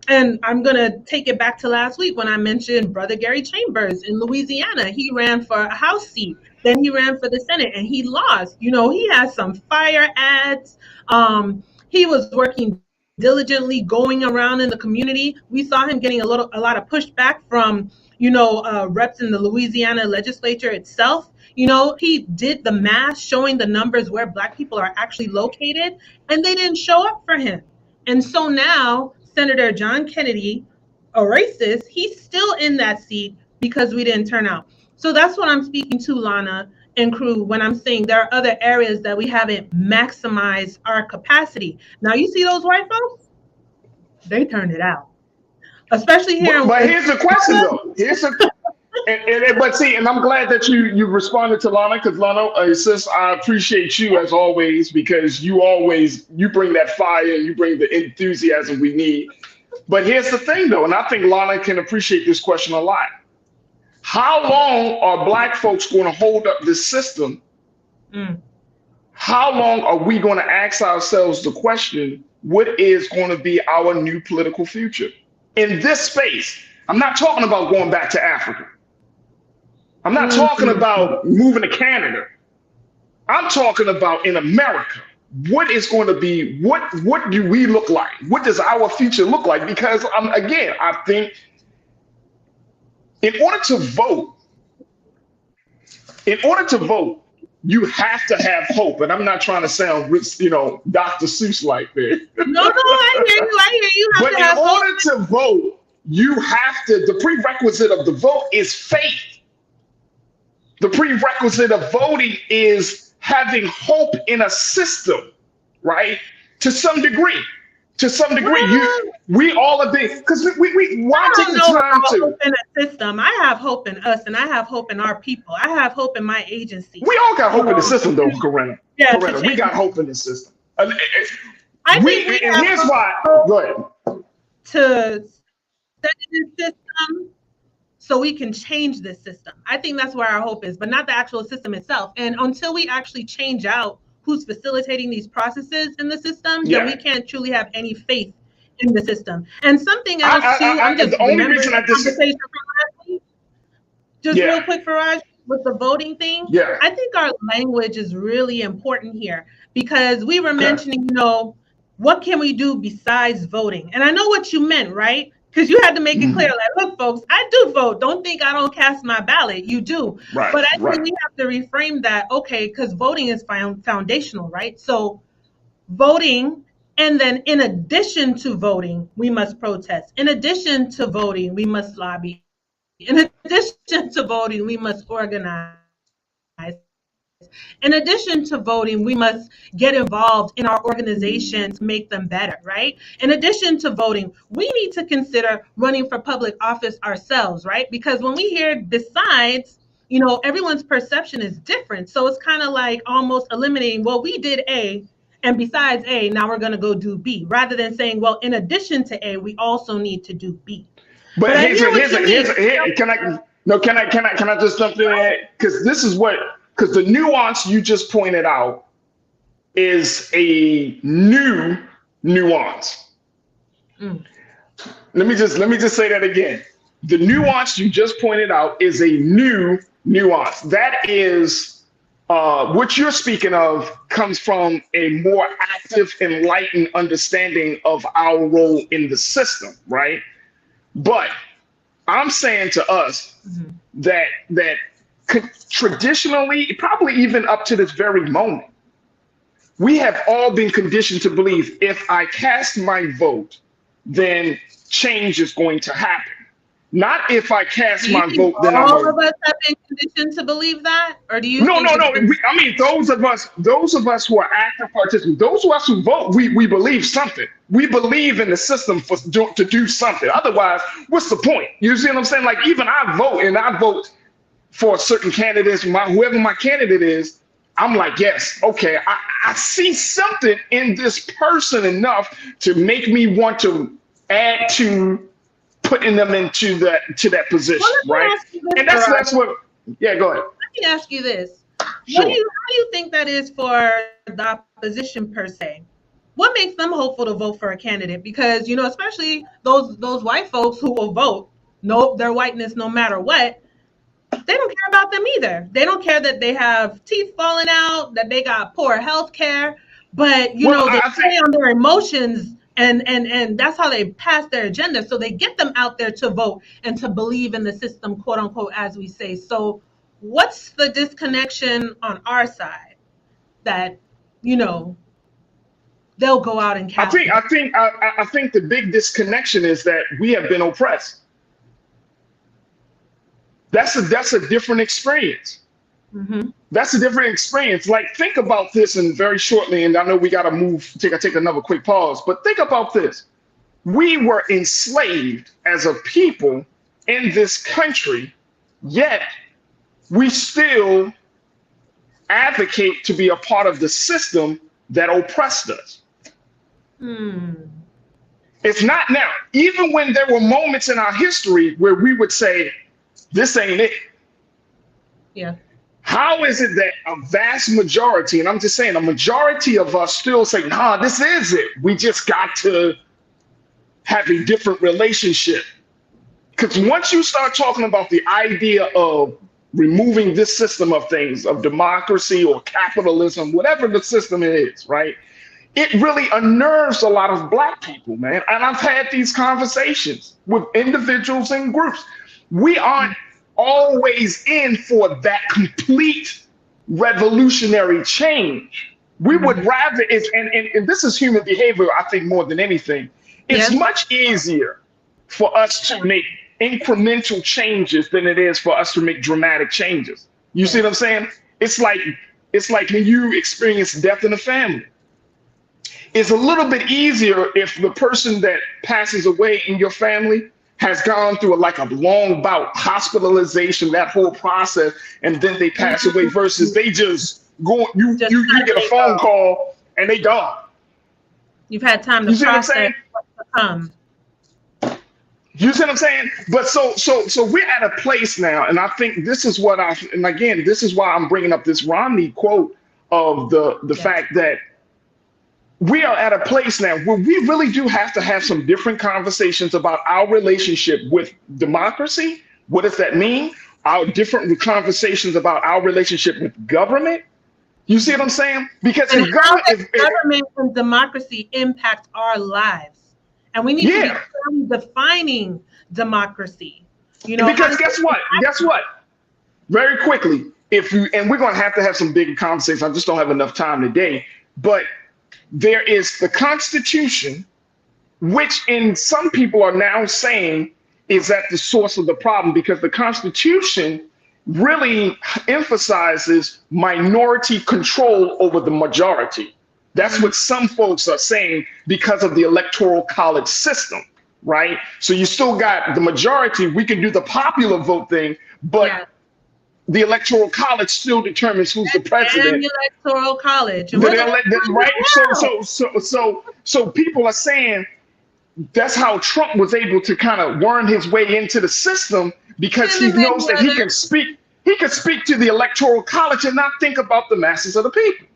And I'm going to take it back to last week when I mentioned Brother Gary Chambers in Louisiana. He ran for a House seat. Then he ran for the Senate and he lost. He has some fire ads. He was working diligently, going around in the community. We saw him getting a lot of pushback from, reps in the Louisiana legislature itself. He did the math showing the numbers where Black people are actually located, and they didn't show up for him. And so now Senator John Kennedy, a racist, he's still in that seat because we didn't turn out. So that's what I'm speaking to, Lana and crew, when I'm saying there are other areas that we haven't maximized our capacity. Now, you see those white folks? They turned it out. Especially here. But here's the question, though. But see, and I'm glad that you responded to Lana, because Lana, sis, I appreciate you as always, because you bring that fire, you bring the enthusiasm we need. But here's the thing, though, and I think Lana can appreciate this question a lot. How long are Black folks going to hold up this system? How long are we going to ask ourselves the question, what is going to be our new political future? In this space, I'm not talking about going back to Africa. I'm not talking about moving to Canada. I'm talking about in America. What is going to be, what do we look like? What does our future look like? Because again, I think in order to vote, you have to have hope. And I'm not trying to sound, Dr. Seuss like that. No, I hear you. But in order to vote, you have to, the prerequisite of the vote is faith. The prerequisite of voting is having hope in a system, right? To some degree. We all are being, because why take the time to hope in a system? I have hope in us, and I have hope in our people. I have hope in my agency. We all got hope in the system, though, Corinna. Yeah, we got hope in the system. I think and here's why. Go ahead. To study this system so we can change this system. I think that's where our hope is, but not the actual system itself. And until we actually change out who's facilitating these processes in the system, then we can't truly have any faith in the system. And something else too, I'm just remembering the conversation from last week. Just real quick, Faraj, with the voting thing. Yeah. I think our language is really important here, because we were mentioning, what can we do besides voting? And I know what you meant, right? Because you had to make it clear, like, look, folks, I do vote. Don't think I don't cast my ballot. You do. Right, but I right. think we have to reframe that, okay, because voting is foundational, right? So voting, and then in addition to voting, we must protest. In addition to voting, we must lobby. In addition to voting, we must organize. In addition to voting, we must get involved in our organizations, make them better, right? In addition to voting, we need to consider running for public office ourselves, right? Because when we hear besides, everyone's perception is different. So it's kind of like almost eliminating, well, we did A, and besides A, now we're going to go do B, rather than saying, well, in addition to A, we also need to do B. But can I just jump in there? Because because the nuance you just pointed out is a new nuance. Let me just say that again. The nuance you just pointed out is a new nuance. That is what you're speaking of comes from a more active, enlightened understanding of our role in the system, right? But I'm saying to us that traditionally, probably even up to this very moment, we have all been conditioned to believe if I cast my vote, then change is going to happen. Not if I cast my vote, then all of us have been conditioned to believe that, or do you? No. I mean, those of us who are active participants, those of us who vote, we believe something. We believe in the system to do something. Otherwise, what's the point? You see what I'm saying? Like, even I vote for certain candidates. Whoever my candidate is, I'm like, yes, okay, I see something in this person enough to make me want to add to putting them into that position, right? And that's what. Yeah, go ahead. Let me ask you this: Sure. How do you think that is for the opposition per se? What makes them hopeful to vote for a candidate? Because especially those white folks who will vote, their whiteness no matter what, they don't care about them either. They don't care that they have teeth falling out, that they got poor health care, but they play on their emotions. And that's how they pass their agenda. So they get them out there to vote and to believe in the system, quote unquote, as we say. So what's the disconnection on our side that, they'll go out and cast? I think the big disconnection is that we have been oppressed. That's a different experience. That's a different experience. Like, think about this, and very shortly, and I know we got to move, take another quick pause, but think about this. We were enslaved as a people in this country, yet we still advocate to be a part of the system that oppressed us. It's not now. Even when there were moments in our history where we would say, this ain't it. Yeah. How is it that a vast majority, and I'm just saying a majority of us still say, nah, this is it. We just got to have a different relationship. Because once you start talking about the idea of removing this system of things, of democracy or capitalism, whatever the system is, right? It really unnerves a lot of Black people, man. And I've had these conversations with individuals and groups. We aren't always in for that complete revolutionary change. We would rather, and this is human behavior, I think, more than anything. It's much easier for us to make incremental changes than it is for us to make dramatic changes. You see what I'm saying? It's like when you experience death in a family. It's a little bit easier if the person that passes away in your family has gone through a long bout, hospitalization, that whole process, and then they pass away, versus they just go, you get a phone call and they gone. You've had time to process what's to come. You see what I'm saying? But so we're at a place now, and I think this is what this is why I'm bringing up this Romney quote of the fact that we are at a place now where we really do have to have some different conversations about our relationship with democracy. What does that mean? Our different conversations about our relationship with government. You see what I'm saying? Because and how does government and democracy impact our lives And we need to be clearly defining democracy. You know, because guess what? Guess what? Very quickly, and we're going to have some bigger conversations. I just don't have enough time today. But there is the Constitution, which in some people are now saying is at the source of the problem, because the Constitution really emphasizes minority control over the majority. That's what some folks are saying because of the electoral college system, right? So you still got the majority. We can do the popular vote thing, but the electoral college still determines who's the president. And the electoral college, right? So people are saying that's how Trump was able to kind of worm his way into the system, because he knows that he can speak to the electoral college and not think about the masses of the people.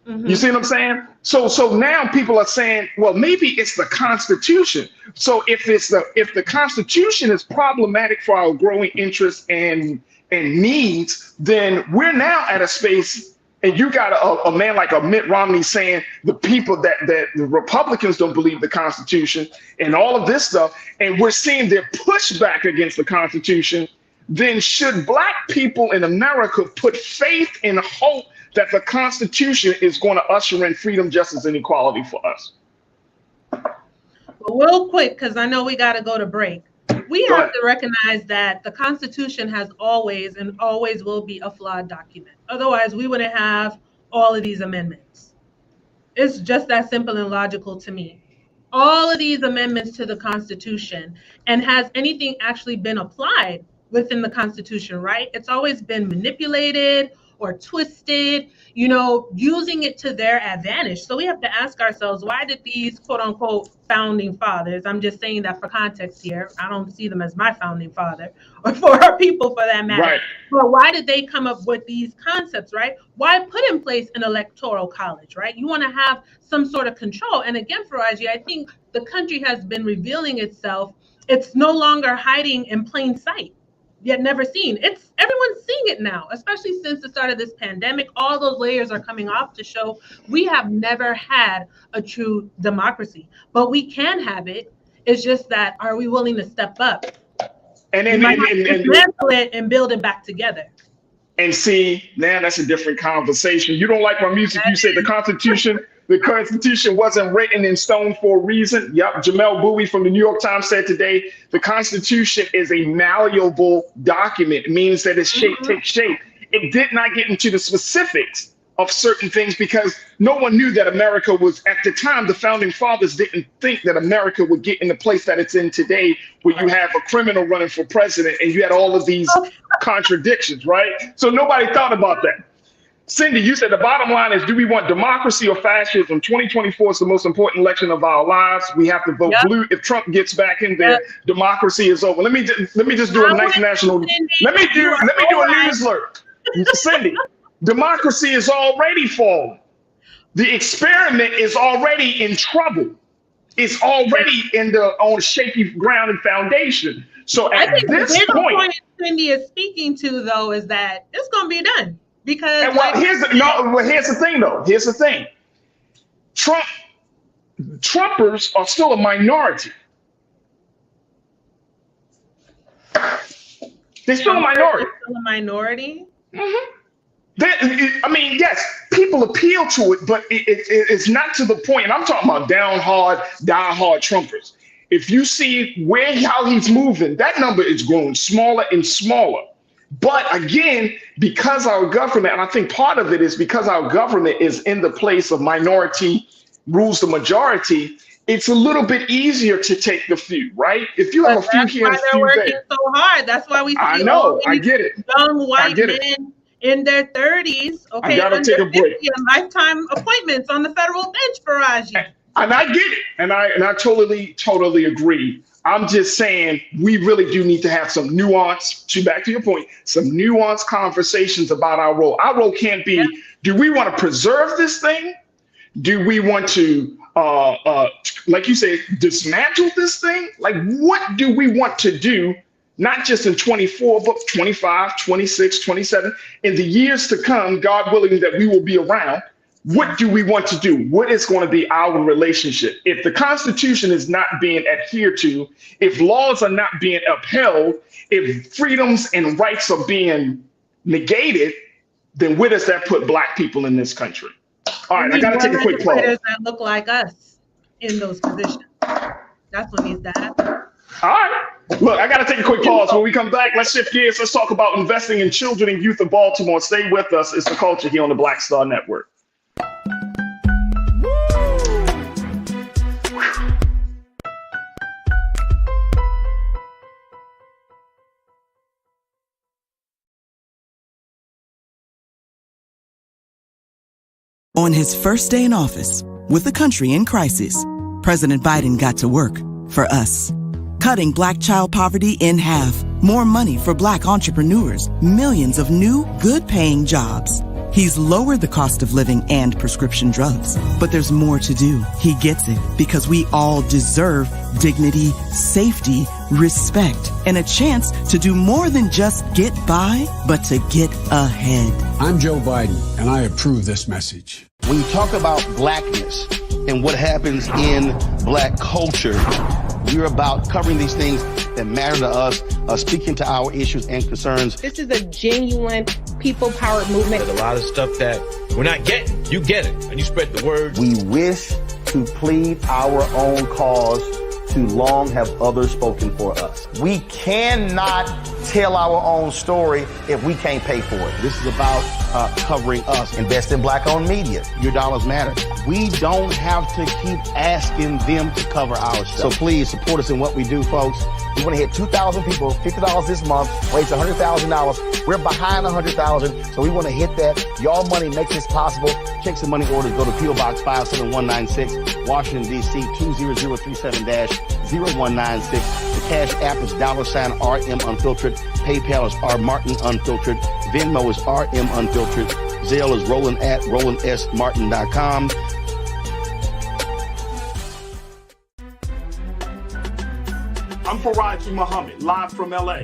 You see what I'm saying? So now people are saying, well, maybe it's the Constitution. So if the Constitution is problematic for our growing interests and needs, then we're now at a space, and you got a man like a Mitt Romney saying the people that the Republicans don't believe the Constitution and all of this stuff, and we're seeing their pushback against the Constitution. Then should Black people in America put faith and hope that the Constitution is going to usher in freedom, justice, and equality for us? Well, real quick, because I know we got to go to break. We have to recognize that the Constitution has always and always will be a flawed document. Otherwise, we wouldn't have all of these amendments. It's just that simple and logical to me. All of these amendments to the Constitution, and has anything actually been applied within the Constitution, right? It's always been manipulated or twisted, you know, using it to their advantage. So we have to ask ourselves, why did these quote unquote founding fathers, I'm just saying that for context here, I don't see them as my founding father, or for our people for that matter, right? But why did they come up with these concepts, right? Why put in place an electoral college, right? You want to have some sort of control. And again, Farajii, I think the country has been revealing itself. It's no longer hiding in plain sight, yet never seen. It's everyone's seeing it now, especially since the start of this pandemic. All those layers are coming off to show we have never had a true democracy, but we can have it. It's just that, are we willing to step up and dismantle it and build it back together? And see, now that's a different conversation. You don't like my music, you say the Constitution. The Constitution wasn't written in stone for a reason. Yep, Jamel Bowie from the New York Times said today, the Constitution is a malleable document. It means that its shape takes shape. It did not get into the specifics of certain things because no one knew that America was, at the time, the founding fathers didn't think that America would get in the place that it's in today, where you have a criminal running for president and you had all of these contradictions, right? So nobody thought about that. Cindy, you said the bottom line is, do we want democracy or fascism? 2024 is the most important election of our lives. We have to vote blue. If Trump gets back in there, democracy is over. Let me just do a nice national. Let me do a news alert. Cindy, democracy is already falling. The experiment is already in trouble. It's already on shaky ground and foundation. So at this point, Cindy is speaking to, though, is that it's going to be done. Because here's the thing, though. Here's the thing. Trumpers are still a minority. They're still a minority. They're still a minority? I mean, yes, people appeal to it, but it's not to the point. And I'm talking about die-hard Trumpers. If you see how he's moving, that number is growing smaller and smaller. But again, because our government, and I think part of it is because our government is in the place of minority rules the majority, it's a little bit easier to take the few, right? If you have a few here and a few there. They're working so hard. That's why we see I know, I get it. Young white men in their 30s, okay, I gotta take a break. Lifetime appointments on the federal bench, Farajii. And I get it, and I totally agree. I'm just saying we really do need to have some nuance, back to your point, some nuanced conversations about our role. Our role can't be, do we want to preserve this thing? Do we want to, like you say, dismantle this thing? Like, what do we want to do, not just in 24, but 25, 26, 27, in the years to come, God willing that we will be around. What do we want to do? What is going to be our relationship? If the Constitution is not being adhered to, if laws are not being upheld, if freedoms and rights are being negated, then where does that put Black people in this country? All right, I got to take a quick pause. That look like us in those positions. That's what needs to happen. All right. Look, I got to take a quick pause. When we come back, let's shift gears. Let's talk about investing in children and youth of Baltimore. Stay with us. It's The Culture here on the Black Star Network. On his first day in office, with the country in crisis, President Biden got to work for us. Cutting Black child poverty in half, more money for Black entrepreneurs, millions of new, good-paying jobs. He's lowered the cost of living and prescription drugs. But there's more to do. He gets it because we all deserve dignity, safety, respect, and a chance to do more than just get by, but to get ahead. I'm Joe Biden, and I approve this message. When you talk about Blackness and what happens in Black culture, we're about covering these things that matter to us, speaking to our issues and concerns. This is a genuine people-powered movement. There's a lot of stuff that we're not getting. You get it, and you spread the word. We wish to plead our own cause. Too long have others spoken for us. We cannot tell our own story if we can't pay for it. This is about covering us. Invest in Black-owned media. Your dollars matter. We don't have to keep asking them to cover our stuff. So please support us in what we do, folks. We want to hit 2,000 people, $50 this month, raise $100,000. We're behind 100,000, so we want to hit that. Y'all money makes this possible. Checks and money orders go to P.O. Box 57196, Washington, D.C. 20037-0196. The Cash App is $RM Unfiltered. PayPal is R Martin Unfiltered. Venmo is RM Unfiltered. Zelle is Roland at RolandSMartin.com. I'm Farajii Muhammad, live from LA.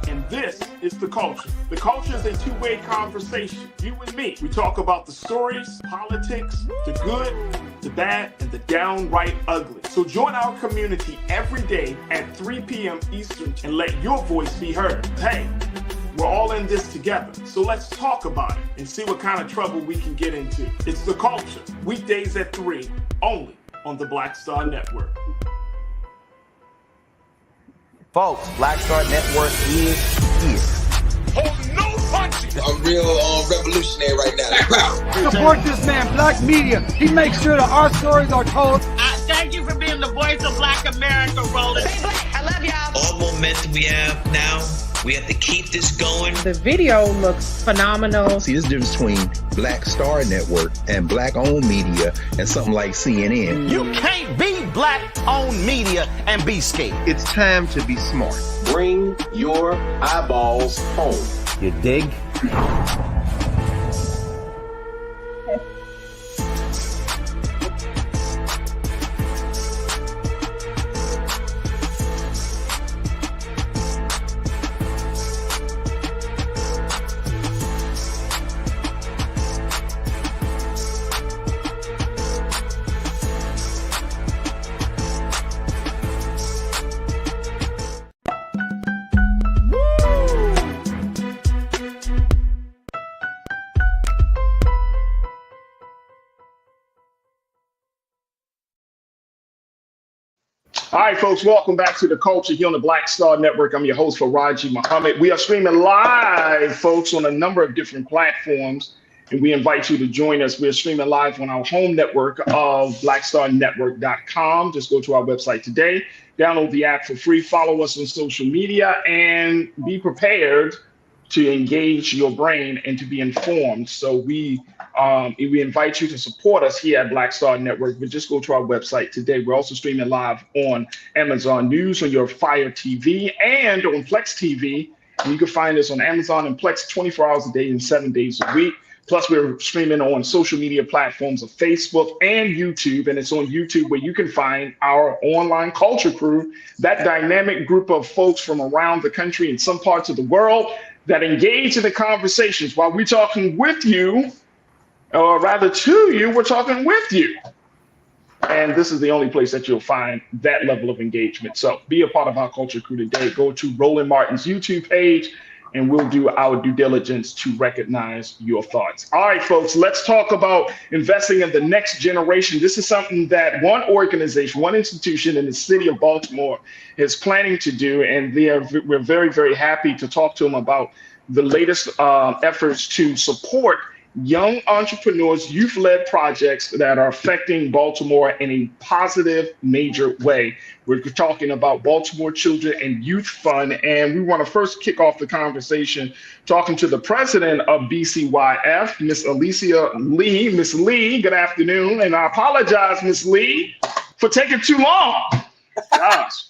And this is The Culture. The Culture is a two-way conversation. You and me. We talk about the stories, politics, the good, the bad, and the downright ugly. So join our community every day at 3 p.m. Eastern and let your voice be heard. Hey, we're all in this together. So let's talk about it and see what kind of trouble we can get into. It's The Culture. Weekdays at 3, only on the Black Star Network. Folks, Black Star Network is here. Oh, no punches! I'm real revolutionary right now. Support this man, Black media. He makes sure that our stories are told. Thank you for being the voice of Black America, Roland. Stay Black. I love y'all. All momentum we have now, we have to keep this going. The video looks phenomenal. See, this difference between Black Star Network and Black-owned media and something like CNN. You can't be Black-owned media and be scared. It's time to be smart. Bring your eyeballs home. You dig? All right, folks, welcome back to The Culture here on the Black Star Network. I'm your host, Farajii Muhammad. We are streaming live, folks, on a number of different platforms, and we invite you to join us. We are streaming live on our home network of blackstarnetwork.com. Just go to our website today, download the app for free, follow us on social media, and be prepared to engage your brain and to be informed. So we invite you to support us here at Black Star Network, but just go to our website today. We're also streaming live on Amazon News, on your Fire TV, and on Plex TV. And you can find us on Amazon and Plex 24 hours a day and 7 days a week. Plus, we're streaming on social media platforms of Facebook and YouTube, and it's on YouTube where you can find our online culture crew, that dynamic group of folks from around the country and some parts of the world that engage in the conversations while we're talking with you or rather to you. We're talking with you. And this is the only place that you'll find that level of engagement. So be a part of our culture crew today. Go to Roland Martin's YouTube page and we'll do our due diligence to recognize your thoughts. All right, folks, let's talk about investing in the next generation. This is something that one organization, one institution in the city of Baltimore is planning to do. And we're very, very happy to talk to them about the latest efforts to support young entrepreneurs, youth-led projects that are affecting Baltimore in a positive, major way. We're talking about Baltimore Children and Youth Fund, and we want to first kick off the conversation talking to the president of BCYF, Miss Alicia Lee. Miss Lee, good afternoon, and I apologize, Miss Lee, for taking too long. Gosh.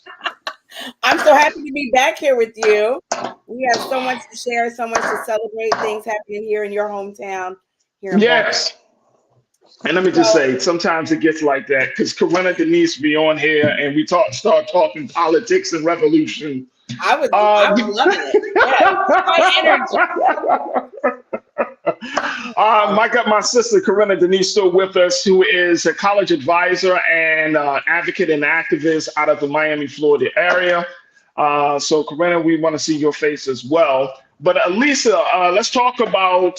I'm so happy to be back here with you. We have so much to share, so much to celebrate, things happening here in your hometown. Here in yes. Baltimore. And let me just say, sometimes it gets like that because Corinna Denise be on here and we start talking politics and revolution. I was loving it. Yeah, my sister Corinna Denise still with us, who is a college advisor and advocate and activist out of the Miami, Florida area. So Corinna, we want to see your face as well. But Lisa, let's talk about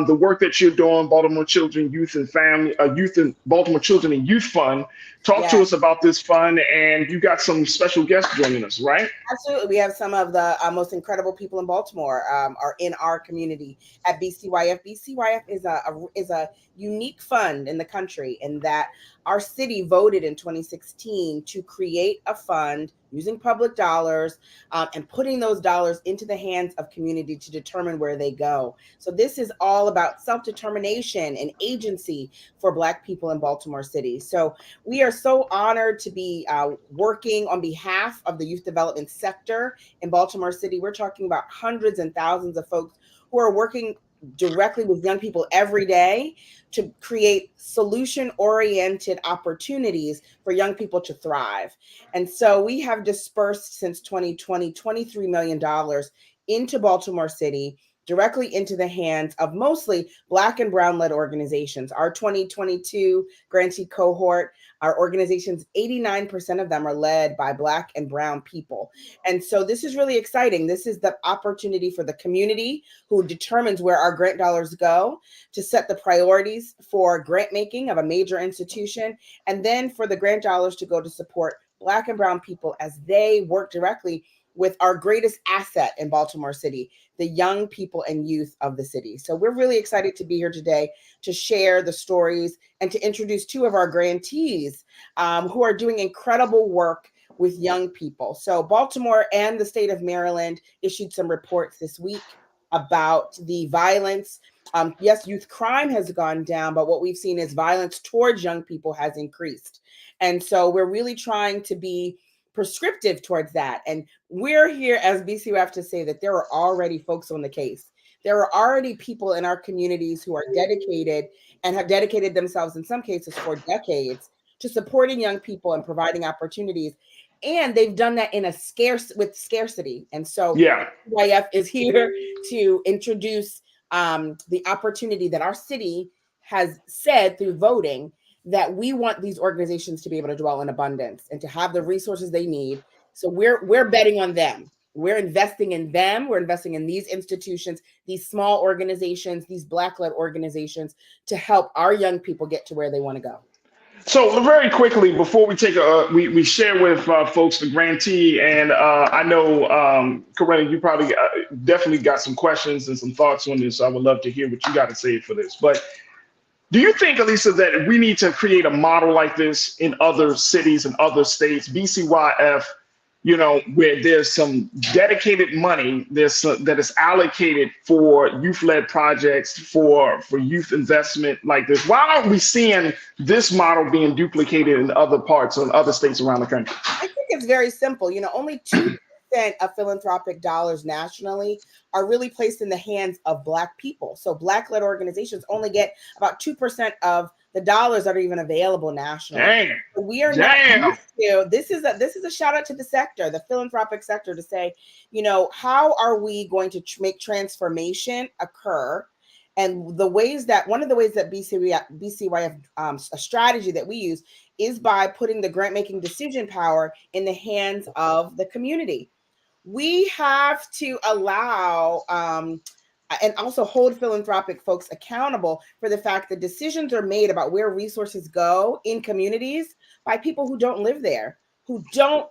the work that you're doing, Baltimore Children, Youth and Family, Baltimore Children and Youth Fund. Talk to us about this fund, and you got some special guests joining us, right? Absolutely. We have some of the most incredible people in Baltimore are in our community at BCYF. BCYF is a unique fund in the country in that our city voted in 2016 to create a fund using public dollars and putting those dollars into the hands of community to determine where they go. So this is all about self-determination and agency for Black people in Baltimore City. So we are so honored to be working on behalf of the youth development sector in Baltimore City. We're talking about hundreds and thousands of folks who are working directly with young people every day to create solution-oriented opportunities for young people to thrive. And so we have dispersed since 2020, $23 million into Baltimore City, directly into the hands of mostly Black and Brown-led organizations. Our 2022 grantee cohort, our organizations, 89% of them are led by Black and Brown people. And so this is really exciting. This is the opportunity for the community who determines where our grant dollars go to set the priorities for grant making of a major institution, and then for the grant dollars to go to support Black and Brown people as they work directly with our greatest asset in Baltimore City, the young people and youth of the city. So we're really excited to be here today to share the stories and to introduce two of our grantees who are doing incredible work with young people. So Baltimore and the state of Maryland issued some reports this week about the violence. Yes, youth crime has gone down, but what we've seen is violence towards young people has increased. And so we're really trying to be prescriptive towards that. And we're here as BCYF to say that there are already folks on the case. There are already people in our communities who are dedicated and have dedicated themselves in some cases for decades to supporting young people and providing opportunities. And they've done that in with scarcity. And so BCYF is here to introduce the opportunity that our city has said through voting that we want these organizations to be able to dwell in abundance and to have the resources they need. So we're betting on them. We're investing in them. We're investing in these institutions, these small organizations, these Black-led organizations to help our young people get to where they want to go. So very quickly, before we take we share with folks the grantee, and I know Corinna, you probably definitely got some questions and some thoughts on this. So I would love to hear what you got to say for this. But do you think, Elisa, that we need to create a model like this in other cities and other states, BCYF, where there's some dedicated money that is allocated for youth-led projects, for youth investment like this? Why aren't we seeing this model being duplicated in other parts or other states around the country? I think it's very simple. Only 2% of philanthropic dollars nationally are really placed in the hands of Black people. So Black-led organizations only get about 2% of the dollars that are even available nationally. Dang. We are not used to, this is a shout out to the sector, the philanthropic sector, to say, how are we going to make transformation occur And one of the ways that BCYF, a strategy that we use is by putting the grant making decision power in the hands of the community. We have to allow and also hold philanthropic folks accountable for the fact that decisions are made about where resources go in communities by people who don't live there, who don't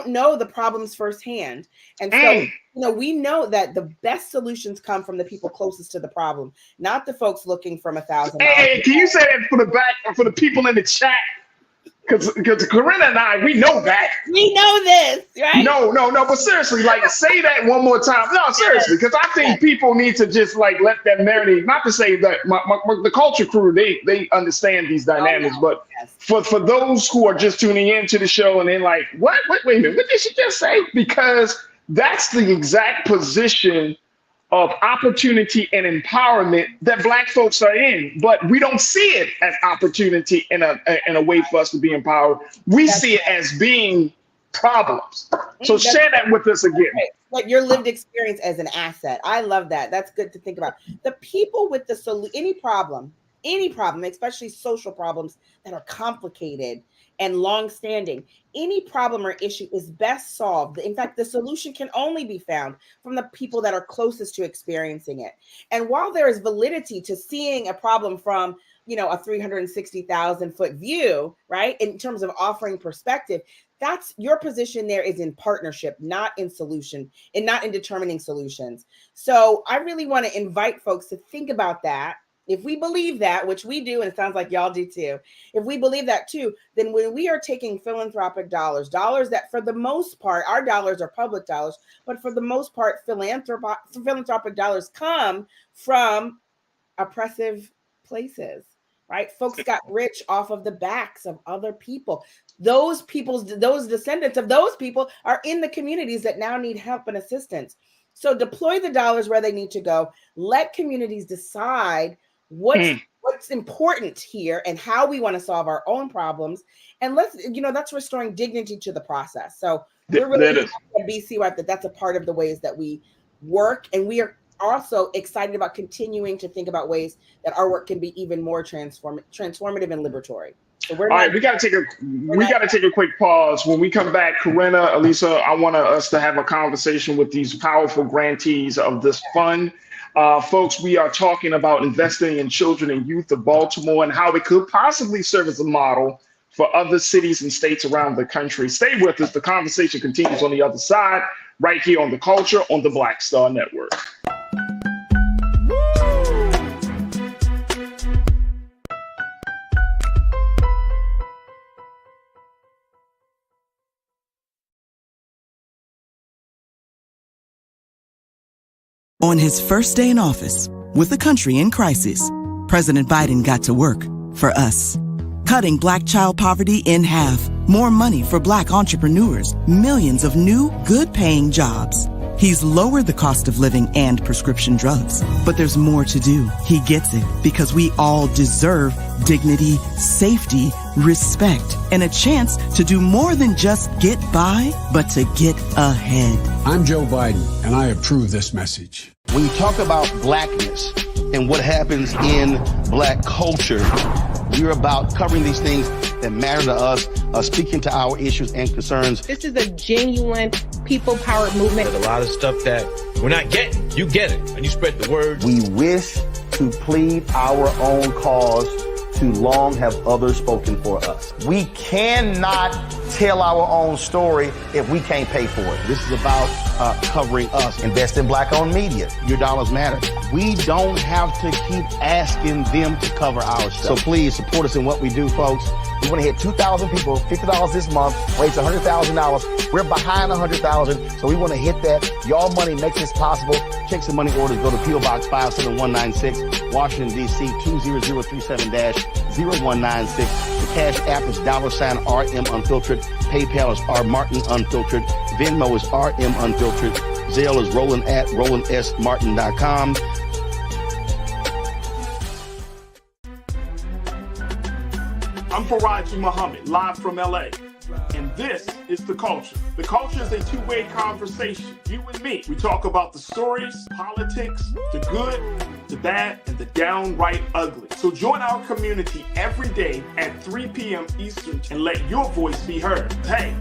know the problems firsthand. And so, we know that the best solutions come from the people closest to the problem, not the folks looking from $1,000. Hey, can you say that for the people in the chat? Because Corinna and I, we know that. We know this, right? No, but seriously, like, say that one more time. No, seriously, because I think people need to just like let that marinate. Not to say that the culture crew, they understand these dynamics, but for those who are just tuning into the show and they're like, what? Wait a minute, what did she just say? Because that's the exact position of opportunity and empowerment that Black folks are in, but we don't see it as opportunity in a way for us to be empowered. We see it as being problems. So share that with us again. Like your lived experience as an asset. I love that. That's good to think about. The people with any problem, especially social problems that are complicated and long-standing, any problem or issue is best solved. In fact, the solution can only be found from the people that are closest to experiencing it. And while there is validity to seeing a problem from, a 360,000 foot view, right, in terms of offering perspective, that's your position there is in partnership, not in solution, and not in determining solutions. So I really want to invite folks to think about that. If we believe that, which we do, and it sounds like y'all do too, if we believe that too, then when we are taking philanthropic dollars that for the most part, our dollars are public dollars, but for the most part, philanthropic dollars come from oppressive places, right? Folks got rich off of the backs of other people. Those descendants of those people are in the communities that now need help and assistance. So deploy the dollars where they need to go. Let communities decide what's important here and how we want to solve our own problems. And that's restoring dignity to the process. So we're really at BCYF that's a part of the ways that we work. And we are also excited about continuing to think about ways that our work can be even more transformative and liberatory. So all right, we got to take a quick pause. When we come back, Corinna, Elisa, I want us to have a conversation with these powerful grantees of this fund. Folks, we are talking about investing in children and youth of Baltimore and how it could possibly serve as a model for other cities and states around the country. Stay with us. The conversation continues on the other side, right here on The Culture on the Black Star Network. On his first day in office, with the country in crisis, President Biden got to work for us. Cutting Black child poverty in half, more money for Black entrepreneurs, millions of new, good-paying jobs. He's lowered the cost of living and prescription drugs. But there's more to do. He gets it because we all deserve dignity, safety, respect, and a chance to do more than just get by, but to get ahead. I'm Joe Biden, and I approve this message. When you talk about Blackness and what happens in Black culture, we're about covering these things that matter to us, speaking to our issues and concerns. This is a genuine people-powered movement. There's a lot of stuff that we're not getting. You get it, and you spread the word. We wish to plead our own cause. Too long have others spoken for us. We cannot tell our own story if we can't pay for it. This is about covering us. Invest in Black-owned media. Your dollars matter. We don't have to keep asking them to cover our stuff. So please support us in what we do, folks. We want to hit 2,000 people, $50 this month, raise $100,000. We're behind $100,000, so we want to hit that. Y'all money makes this possible. Check some money orders. Go to P.O. Box 57196, Washington, D.C. 20037-0196. The Cash App is $RM Unfiltered. PayPal is R Martin Unfiltered. Venmo is RM Unfiltered. Zelle is Roland at RolandSMartin.com. I'm Farajii Muhammad, live from LA. And this is The Culture. The Culture is a two-way conversation. You and me. We talk about the stories, politics, the good, the bad, and the downright ugly. So join our community every day at 3 p.m. Eastern and let your voice be heard. Hey,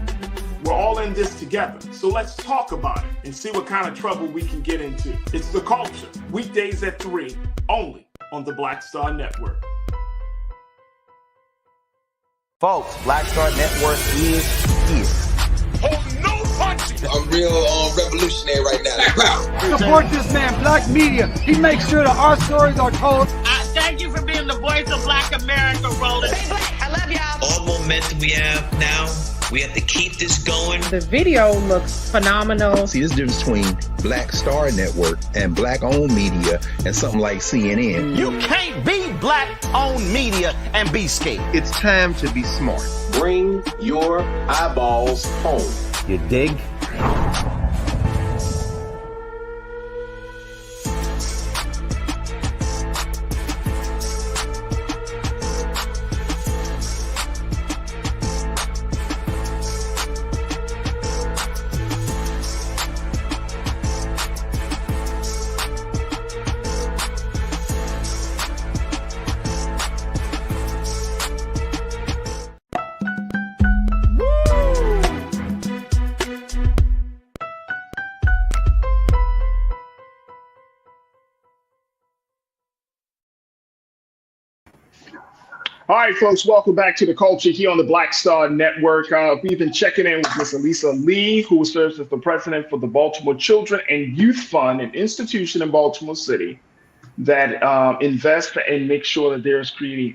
we're all in this together, so let's talk about it and see what kind of trouble we can get into. It's The Culture, weekdays at 3, only on the Black Star Network. Folks, Black Star Network is here. Oh, no punching! I'm real revolutionary right now. Support this man, Black Media. He makes sure that our stories are told. Thank you for being the voice of Black America, Roland. Stay black. I love y'all. All momentum we have now, we have to keep this going. The video looks phenomenal. See, this difference between Black Star Network and black-owned media and something like CNN. You can't be black-owned media and be scared. It's time to be smart. Bring your eyeballs home. You dig? All right, folks, welcome back to The Culture here on the Black Star Network. We've been checking in with Ms. Elisa Lee, who serves as the president for the Baltimore Children and Youth Fund, an institution in Baltimore City that invests and makes sure that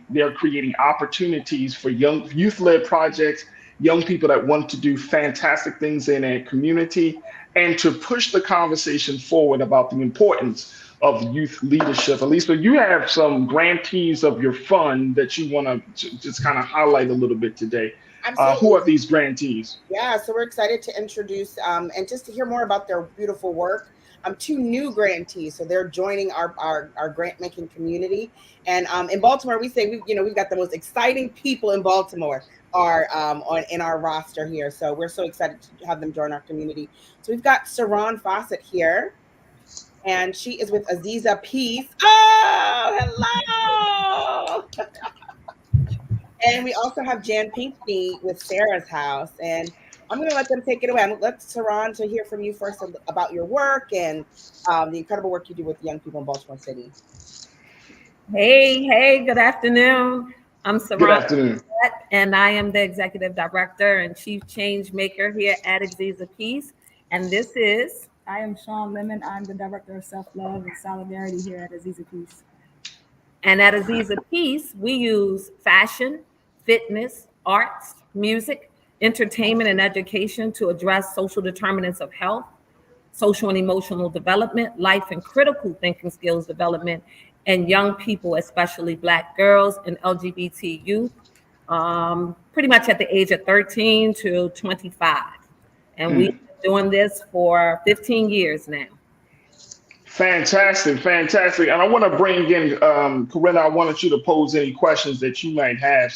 they're creating opportunities for young youth-led projects, young people that want to do fantastic things in a community, and to push the conversation forward about the importance of youth leadership. Elisa, you have some grantees of your fund that you want to just kind of highlight a little bit today. Who are these grantees? Yeah, so we're excited to introduce and just to hear more about their beautiful work. 2 new grantees, so they're joining our grant making community. And in Baltimore, we say we've got the most exciting people in Baltimore are in our roster here. So we're so excited to have them join our community. So we've got Saran Fawcett here. And she is with Aziza Peace. Oh, hello. And we also have Jan Pinckney with Sarah's House. And I'm going to let them take it away. I'm going to let Saran to hear from you first about your work and the incredible work you do with young people in Baltimore City. Hey, good afternoon. I'm Saran. Good afternoon. And I am the executive director and chief change maker here at Aziza Peace. And this is... I am Sean Lemon. I'm the Director of Self-Love and Solidarity here at Aziza Peace. And at Aziza Peace, we use fashion, fitness, arts, music, entertainment, and education to address social determinants of health, social and emotional development, life and critical thinking skills development, and young people, especially Black girls and LGBT youth, pretty much at the age of 13 to 25. And we've been doing this for 15 years now. Fantastic. And I want to bring in Corinna. I wanted you to pose any questions that you might have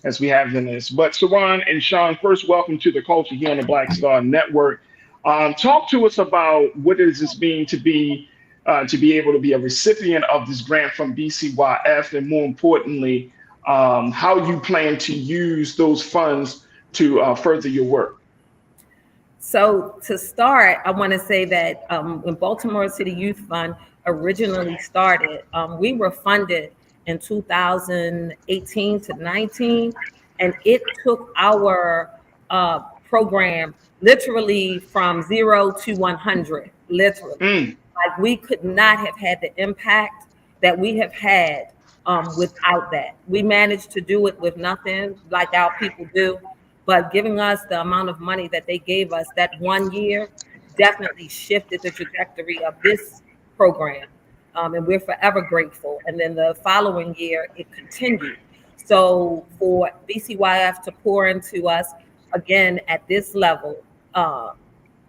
as we have in this. But Saran and Sean, first, welcome to The Culture here on the Black Star Network. Talk to us about what does this mean to be able to be a recipient of this grant from BCYF, and more importantly, how you plan to use those funds to further your work. So to start, I want to say that when Baltimore City Youth Fund originally started, we were funded in 2018 to 19, and it took our program literally from 0 to 100, literally. Like we could not have had the impact that we have had without that. We managed to do it with nothing like our people do. But giving us the amount of money that they gave us that 1 year definitely shifted the trajectory of this program. And we're forever grateful. And then the following year, it continued. So for BCYF to pour into us again at this level,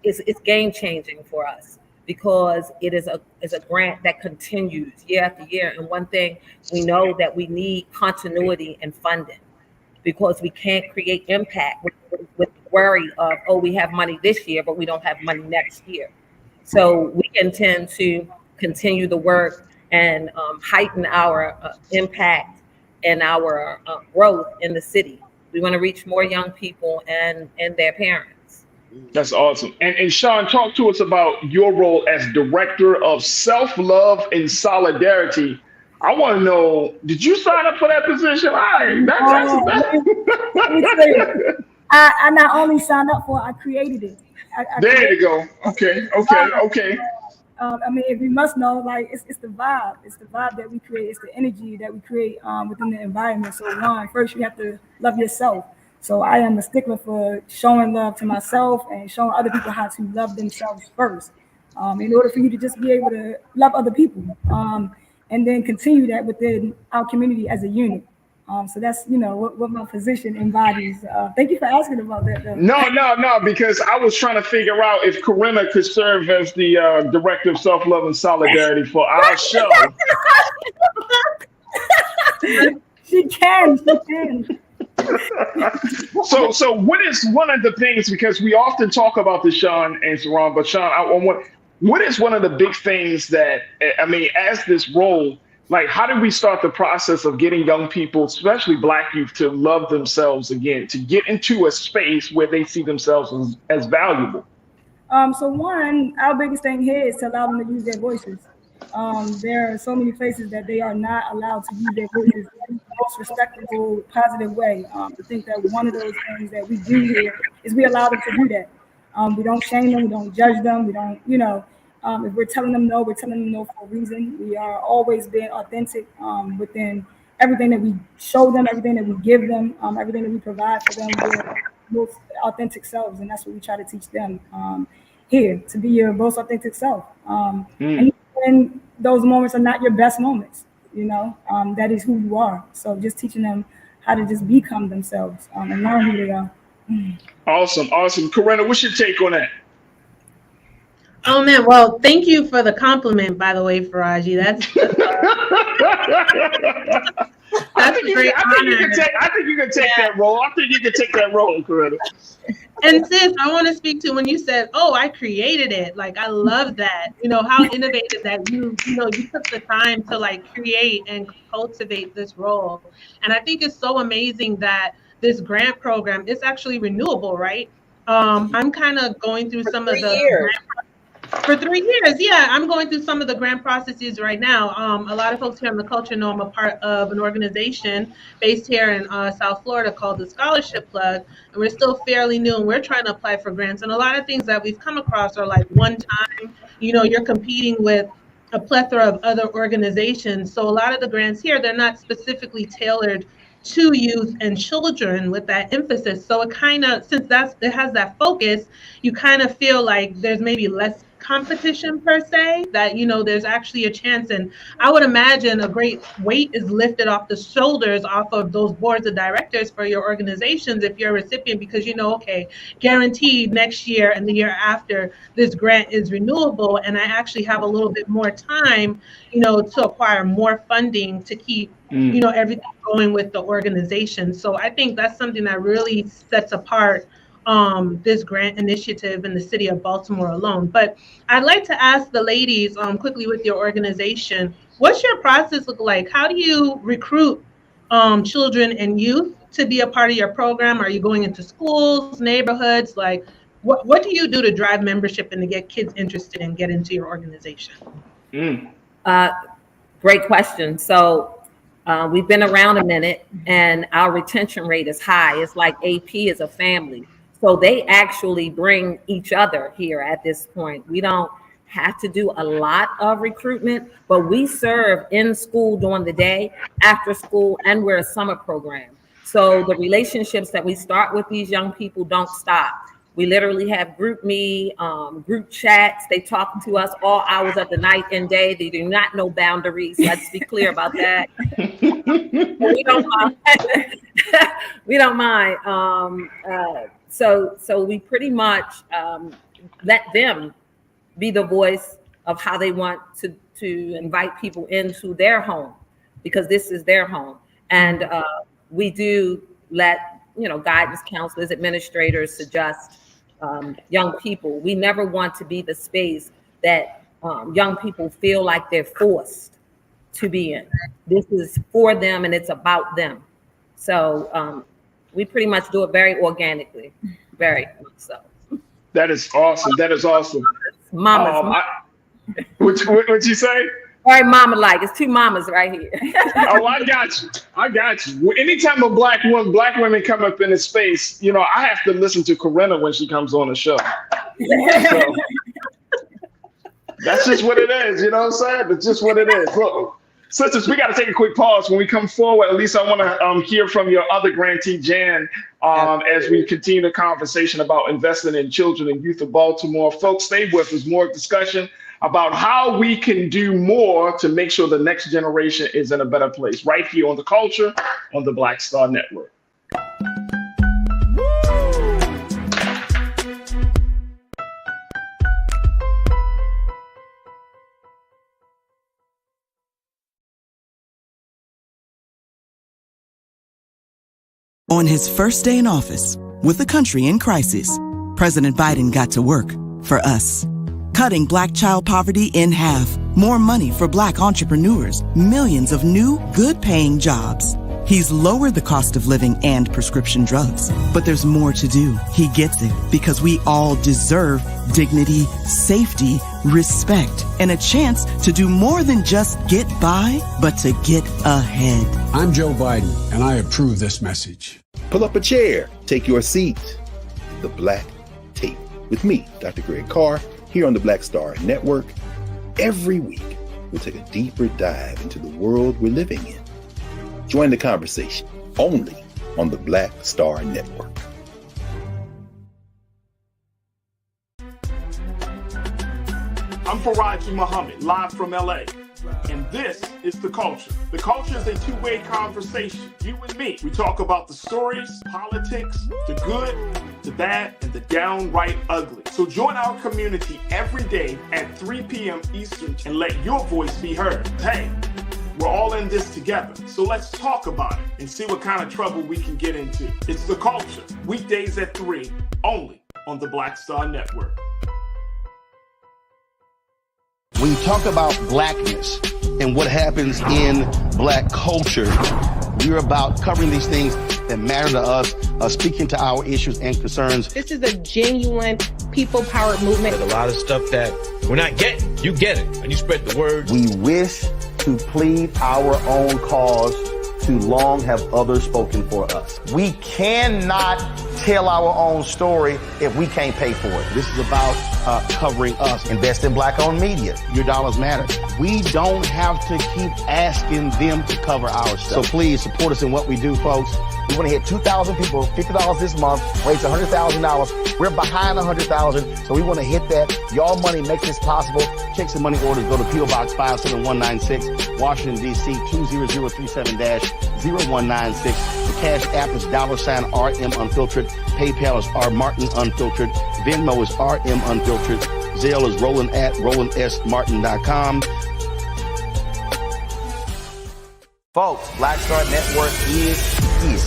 it's game changing for us because it is a grant that continues year after year. And one thing we know that we need continuity in funding, because we can't create impact with worry of, oh, we have money this year, but we don't have money next year. So we intend to continue the work and heighten our impact and our growth in the city. We want to reach more young people and their parents. That's awesome. And Sean, talk to us about your role as Director of Self-Love and Solidarity. I want to know, did you sign up for that position? Let me tell you, I not only signed up for it, I created it. There you go. Okay. I mean, if you must know, like it's the vibe. It's the vibe that we create. It's the energy that we create within the environment. So first you have to love yourself. So I am a stickler for showing love to myself and showing other people how to love themselves first. In order for you to just be able to love other people, and then continue that within our community as a unit. So that's what my position embodies. Thank you for asking about that, though. No, because I was trying to figure out if Corinna could serve as the Director of Self-Love and Solidarity for our show. She can. So what is one of the things, because we often talk about this, Sean and Saran, but Sean, what is one of the big things that, I mean, as this role, like, how do we start the process of getting young people, especially Black youth, to love themselves again, to get into a space where they see themselves as valuable? So one, our biggest thing here is to allow them to use their voices. There are so many places that they are not allowed to use their voices in the most respectful, positive way. I think that one of those things that we do here is we allow them to do that. We don't shame them, we don't judge them, we don't, if we're telling them no, we're telling them no for a reason. We are always being authentic within everything that we show them, everything that we give them, everything that we provide for them. We're most authentic selves, and that's what we try to teach them here, to be your most authentic self. And when those moments are not your best moments, that is who you are. So just teaching them how to just become themselves and learn who they are. Awesome. Corinna, what's your take on that? Oh man, well, thank you for the compliment, by the way, Farajii. That's a great honor. I think you can take that role. I think you can take that role, Corinna. And sis, I want to speak to when you said, "Oh, I created it." Like, I love that. How innovative that you took the time to like create and cultivate this role. And I think it's so amazing that this grant program is actually renewable, right? I'm kind of going through some of the for 3 years. Yeah, I'm going through some of the grant processes right now. A lot of folks here in the culture know I'm a part of an organization based here in South Florida called the Scholarship Plug, and we're still fairly new, and we're trying to apply for grants. And a lot of things that we've come across are like one time, you're competing with a plethora of other organizations. So a lot of the grants here, they're not specifically tailored to youth and children with that emphasis. So it kind of, since it has that focus, you kind of feel like there's maybe less competition per se, that there's actually a chance. And I would imagine a great weight is lifted off the shoulders off of those boards of directors for your organizations if you're a recipient, because okay, guaranteed next year and the year after this grant is renewable, and I actually have a little bit more time to acquire more funding to keep everything going with the organization. So I think that's something that really sets apart this grant initiative in the city of Baltimore alone. But I'd like to ask the ladies quickly with your organization, what's your process look like? How do you recruit children and youth to be a part of your program? Are you going into schools, neighborhoods? Like, what do you do to drive membership and to get kids interested and get into your organization? Great question. So we've been around a minute, and our retention rate is high. It's like AP is a family. So they actually bring each other here at this point. We don't have to do a lot of recruitment, but we serve in school during the day, after school, and we're a summer program. So the relationships that we start with these young people don't stop. We literally have group chats. They talk to us all hours of the night and day. They do not know boundaries. Let's be clear about that. We don't mind. We don't mind. So we pretty much let them be the voice of how they want to invite people into their home, because this is their home. And we do let guidance counselors, administrators suggest young people. We never want to be the space that young people feel like they're forced to be in. This is for them and it's about them. So we pretty much do it very organically, very much so. That is awesome. That is awesome. Mamas. What'd you say? Very mama-like. It's two mamas right here. Oh, I got you. I got you. Anytime a black women come up in this space, you know, I have to listen to Corinna when she comes on the show. So, that's just what it is. You know what I'm saying? It's just what it is. Look, sisters, we got to take a quick pause. When we come forward, at least I want to hear from your other grantee, Jan, as we continue the conversation about investing in children and youth of Baltimore. Folks, stay with us. More discussion about how we can do more to make sure the next generation is in a better place, right here on The Culture on the Black Star Network. On his first day in office, with the country in crisis, President Biden got to work for us. Cutting Black child poverty in half, more money for Black entrepreneurs, millions of new, good-paying jobs. He's lowered the cost of living and prescription drugs. But there's more to do. He gets it because we all deserve dignity, safety, respect, and a chance to do more than just get by, but to get ahead. I'm Joe Biden, and I approve this message. Pull up a chair, take your seat. The Black Tape with me, Dr. Greg Carr, here on the Black Star Network. Every week, we'll take a deeper dive into the world we're living in. Join the conversation only on the Black Star Network. I'm Farajii Muhammad, live from LA. And this is The Culture. The Culture is a two-way conversation. You and me. We talk about the stories, politics, the good, the bad, and the downright ugly. So join our community every day at 3 p.m. Eastern and let your voice be heard. Hey, we're all in this together. So let's talk about it and see what kind of trouble we can get into. It's The Culture, weekdays at 3, only on the Black Star Network. When you talk about blackness and what happens in Black culture, we're about covering these things that matter to us, speaking to our issues and concerns. This is a genuine people-powered movement. There's a lot of stuff that we're not getting. You get it, and you spread the word. We wish to plead our own cause. Too long have others spoken for us. We cannot tell our own story if we can't pay for it. This is about covering us. Invest in Black-owned media. Your dollars matter. We don't have to keep asking them to cover our stuff. So please support us in what we do, folks. We want to hit 2,000 people, $50 this month, raise $100,000. We're behind 100,000, so we want to hit that. Y'all money makes this possible. Checks and money orders go to P.O. Box 57196, Washington, D.C. 20037-0196. The Cash App is $RM Unfiltered. PayPal is R Martin Unfiltered. Venmo is RM Unfiltered. Zelle is Roland at RolandSMartin.com. Folks, Black Star Network is here.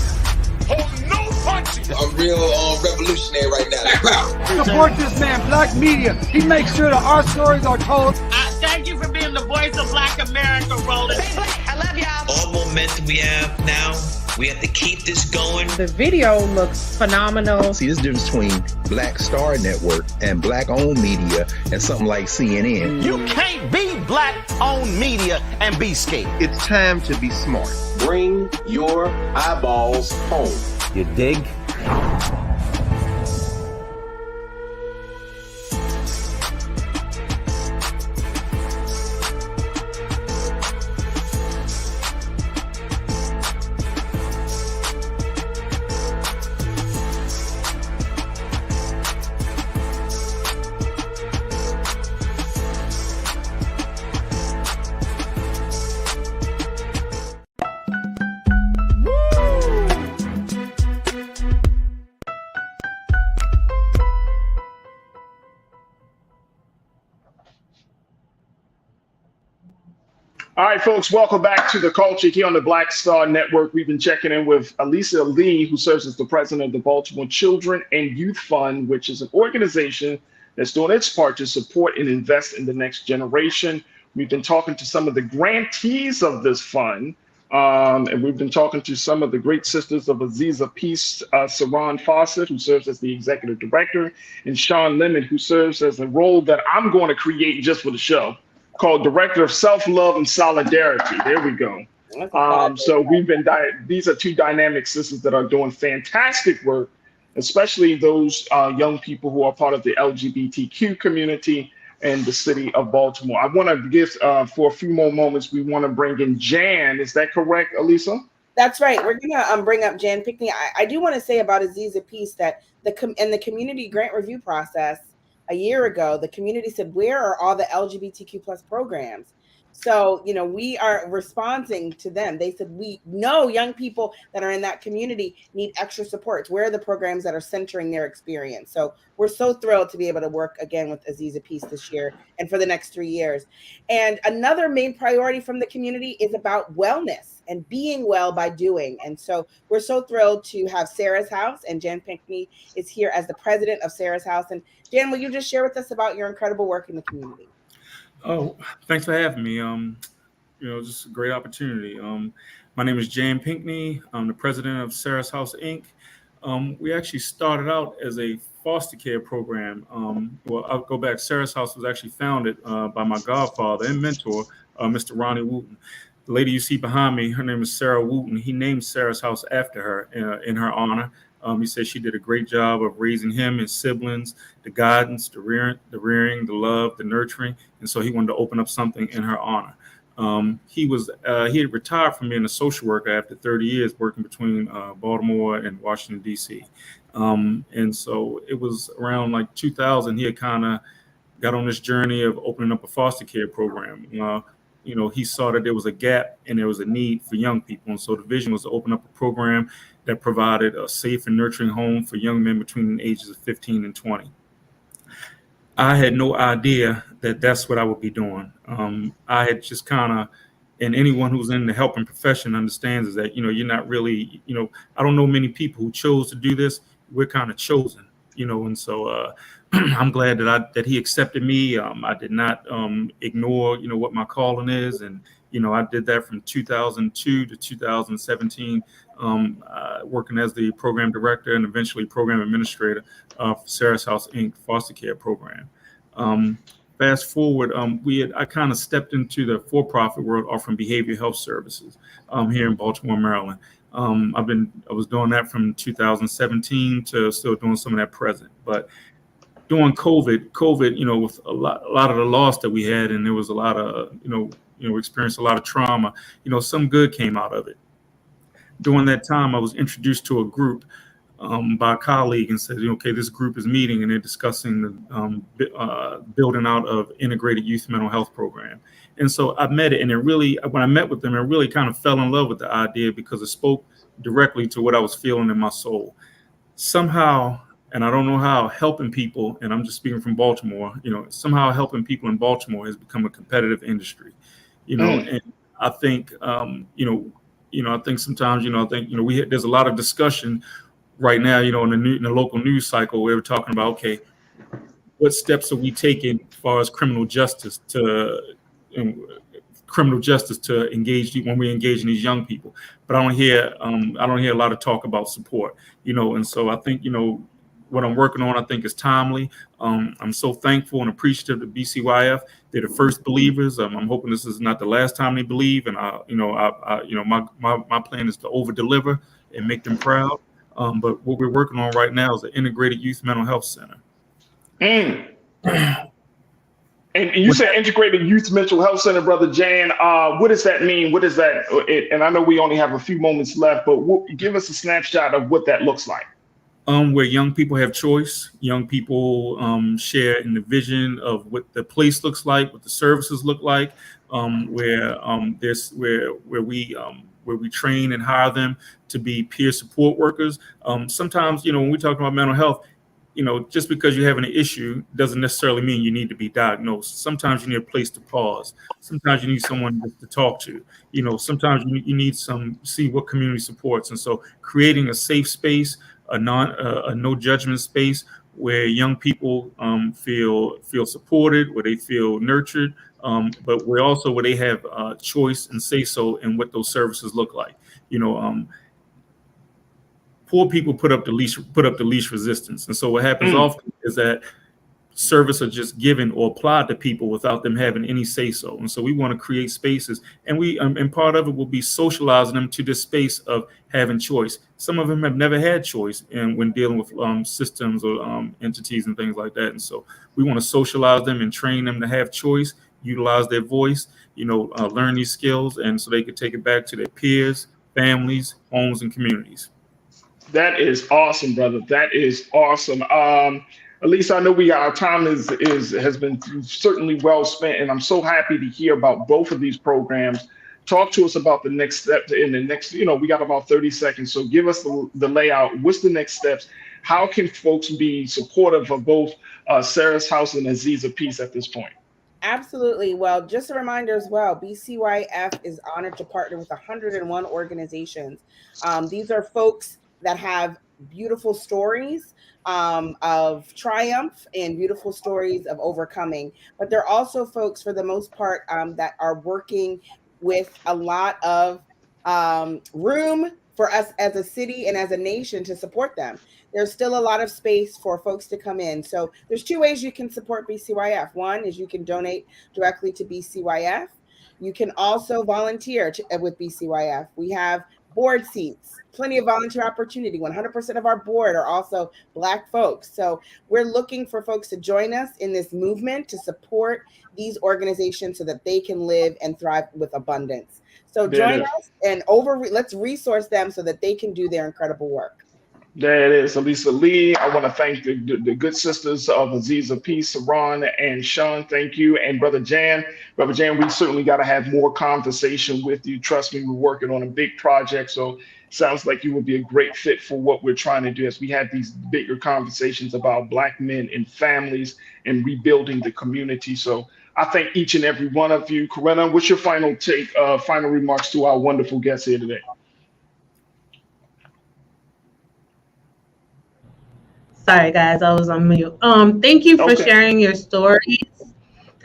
Oh, no punches! I'm real revolutionary right now. Support this man, Black Media. He makes sure that our stories are told. Thank you for being the voice of Black America, Roland. I love y'all. All momentum we have now, we have to keep this going. The video looks phenomenal. See, this difference between Black Star Network and Black-owned media and something like CNN. You can't be Black-owned media and be scared. It's time to be smart. Bring your eyeballs home. You dig? All right, folks, welcome back to The Culture here on the Black Star Network. We've been checking in with Elisa Lee, who serves as the president of the Baltimore Children and Youth Fund, which is an organization that's doing its part to support and invest in the next generation. We've been talking to some of the grantees of this fund. And we've been talking to some of the great sisters of Aziza Peace, Saran Fawcett, who serves as the executive director, and Sean Lemon, who serves as a role that I'm going to create just for the show, called Director of Self-Love and Solidarity. There we go. So we've been, these are two dynamic sisters that are doing fantastic work, especially those young people who are part of the LGBTQ community in the city of Baltimore. I want to give, for a few more moments, we want to bring in Jan. Is that correct, Elisa? That's right. We're gonna bring up Jan Pickney. I do want to say about Aziza Peace that in the community grant review process a year ago, the community said, where are all the LGBTQ plus programs? So, we are responding to them. They said, we know young people that are in that community need extra supports. Where are the programs that are centering their experience? So we're so thrilled to be able to work again with Aziza Peace this year and for the next 3 years. And another main priority from the community is about wellness and being well by doing. And so we're so thrilled to have Sarah's House, and Jan Pinkney is here as the president of Sarah's House. And Jan, will you just share with us about your incredible work in the community? Oh, thanks for having me. Just a great opportunity. My name is Jan Pinkney. I'm the president of Sarah's House, Inc. We actually started out as a foster care program. Well, I'll go back. Sarah's House was actually founded by my godfather and mentor, Mr. Ronnie Wooten. The lady you see behind me, her name is Sarah Wooten. He named Sarah's House after her in her honor. He said she did a great job of raising him and siblings, the guidance, the rearing, the love, the nurturing. And so he wanted to open up something in her honor. He had retired from being a social worker after 30 years working between Baltimore and Washington, D.C. And so it was around like 2000, he had kind of got on this journey of opening up a foster care program. He saw that there was a gap and there was a need for young people. And so the vision was to open up a program that provided a safe and nurturing home for young men between the ages of 15 and 20. I had no idea that that's what I would be doing. I had just kind of, and anyone who's in the helping profession understands is that, you're not really, I don't know many people who chose to do this. We're kind of chosen, and so I'm glad that he accepted me. I did not ignore, what my calling is. And, I did that from 2002 to 2017, working as the program director and eventually program administrator of Sarah's House, Inc. foster care program. Fast forward, I kind of stepped into the for-profit world offering behavioral health services here in Baltimore, Maryland. I was doing that from 2017 to still doing some of that present. But during COVID, with a lot of the loss that we had, and there was a lot of, we experienced a lot of trauma, some good came out of it. During that time, I was introduced to a group by a colleague and said, okay, this group is meeting and they're discussing the building out of integrated youth mental health program. And so I met it, and when I met with them, I really kind of fell in love with the idea because it spoke directly to what I was feeling in my soul. Somehow, and I don't know how, helping people, and I'm just speaking from Baltimore, somehow helping people in Baltimore has become a competitive industry, and I think, I think sometimes, there's a lot of discussion right now, in the local news cycle where we're talking about, okay, what steps are we taking as far as criminal justice to engage when we engage in these young people? But I don't hear a lot of talk about support, and so I think, what I'm working on, I think, is timely. I'm so thankful and appreciative to BCYF. They're the first believers. I'm hoping this is not the last time they believe. And my plan is to over deliver and make them proud. But what we're working on right now is an integrated youth mental health center. And you said integrated youth mental health center, Brother Jan. What does that mean? What is that? And I know we only have a few moments left, but give us a snapshot of what that looks like. Where young people have choice, young people share in the vision of what the place looks like, what the services look like, where we train and hire them to be peer support workers. Sometimes, when we talk about mental health, just because you're having an issue doesn't necessarily mean you need to be diagnosed. Sometimes you need a place to pause. Sometimes you need someone to talk to. Sometimes you need see what community supports. And so creating a safe space, a no judgment space where young people feel supported, where they feel nurtured, but we're also where they have choice and say so in what those services look like. Poor people put up the least resistance, and so what happens often is that service are just given or applied to people without them having any say so. And so we want to create spaces, and and part of it will be socializing them to this space of having choice. Some of them have never had choice when dealing with systems or entities and things like that. And so we want to socialize them and train them to have choice, utilize their voice, learn these skills, and so they could take it back to their peers, families, homes, and communities. That is awesome, brother. That is awesome. Elisa, I know our time has been certainly well spent, and I'm so happy to hear about both of these programs. Talk to us about the next step in the next, we got about 30 seconds. So give us the layout. What's the next steps? How can folks be supportive of both Sarah's House and Aziza Peace at this point? Absolutely. Well, just a reminder as well, BCYF is honored to partner with 101 organizations. These are folks that have beautiful stories of triumph and beautiful stories of overcoming. But they're also folks, for the most part, that are working with a lot of room for us as a city and as a nation to support them. There's still a lot of space for folks to come in. So there's two ways you can support BCYF. One is you can donate directly to BCYF. You can also volunteer with BCYF. We have board seats, plenty of volunteer opportunity. 100% of our board are also Black folks. So we're looking for folks to join us in this movement to support these organizations so that they can live and thrive with abundance. So join us and let's resource them so that they can do their incredible work. There it is, Elisa Lee. I want to thank the good sisters of Aziza Peace, Saran and Sean. Thank you. And Brother Jan, we certainly got to have more conversation with you. Trust me, we're working on a big project. So sounds like you would be a great fit for what we're trying to do as we have these bigger conversations about Black men and families and rebuilding the community. So I thank each and every one of you. Corinna, what's your final remarks to our wonderful guests here today? Sorry, guys, I was on mute. Thank you for sharing your stories.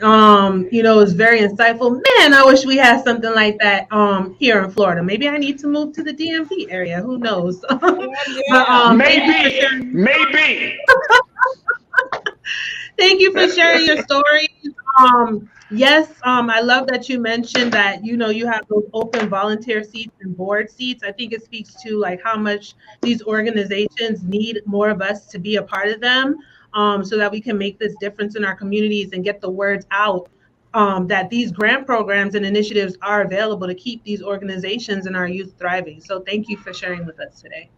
It was very insightful. Man, I wish we had something like that here in Florida. Maybe I need to move to the DMV area. Who knows? Maybe. Thank you for sharing your stories. Yes, I love that you mentioned that, you have those open volunteer seats and board seats. I think it speaks to how much these organizations need more of us to be a part of them, so that we can make this difference in our communities and get the words out that these grant programs and initiatives are available to keep these organizations and our youth thriving. So thank you for sharing with us today.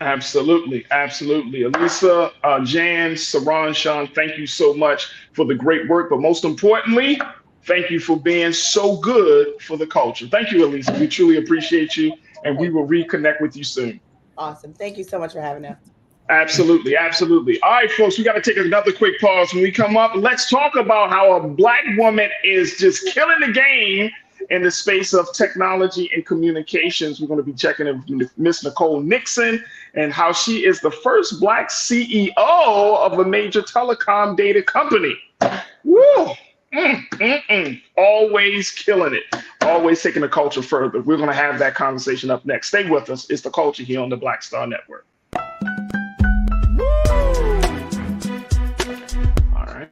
Absolutely. Elisa, Jan, Saran, Sean, thank you so much for the great work. But most importantly, thank you for being so good for the culture. Thank you, Elisa. We truly appreciate you, and we will reconnect with you soon. Awesome. Thank you so much for having us. Absolutely. All right, folks, we got to take another quick pause. When we come up, let's talk about how a Black woman is just killing the game in the space of technology and communications. We're going to be checking in with Miss Nicole Nixon and how she is the first Black CEO of a major telecom data company. Woo! Always killing it. Always taking the culture further. We're going to have that conversation up next. Stay with us. It's The Culture here on the Black Star Network. All right.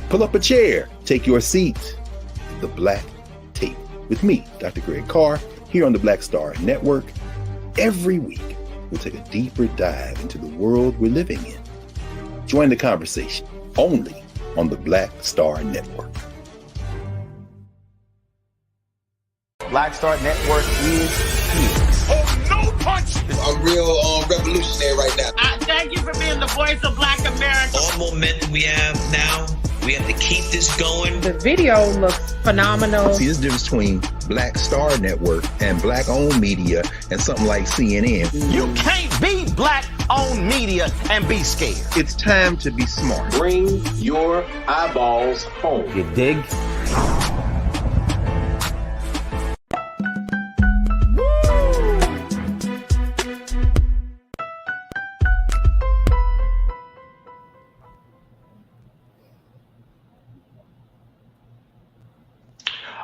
Pull up a chair, take your seat. The Black Tape with me, Dr. Greg Carr, here on the Black Star Network. Every week, we'll take a deeper dive into the world we're living in. Join the conversation only on the Black Star Network. Black Star Network is here. Oh, no punch! I'm real revolutionary right now. Thank you for being the voice of Black America. All momentum we have now, we have to keep this going. The video looks phenomenal. See, there's a difference between Black Star Network and Black-owned media and something like CNN. You can't be Black-owned media and be scared. It's time to be smart. Bring your eyeballs home. You dig?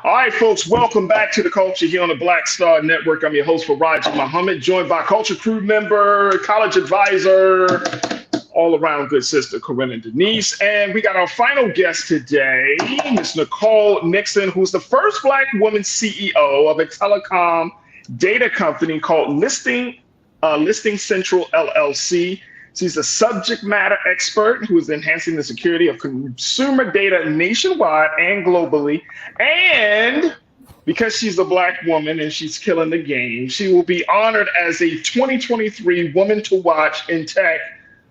All right, folks, welcome back to the culture here on the Black Star Network. I'm your host, Farajii Muhammad, joined by culture crew member, college advisor, all around good sister, Corinna Denise. And we got our final guest today, Miss Nicole Nixon, who's the first Black woman CEO of a telecom data company called Listing Central LLC. She's a subject matter expert who is enhancing the security of consumer data nationwide and globally. And because she's a Black woman and she's killing the game, she will be honored as a 2023 Woman to Watch in Tech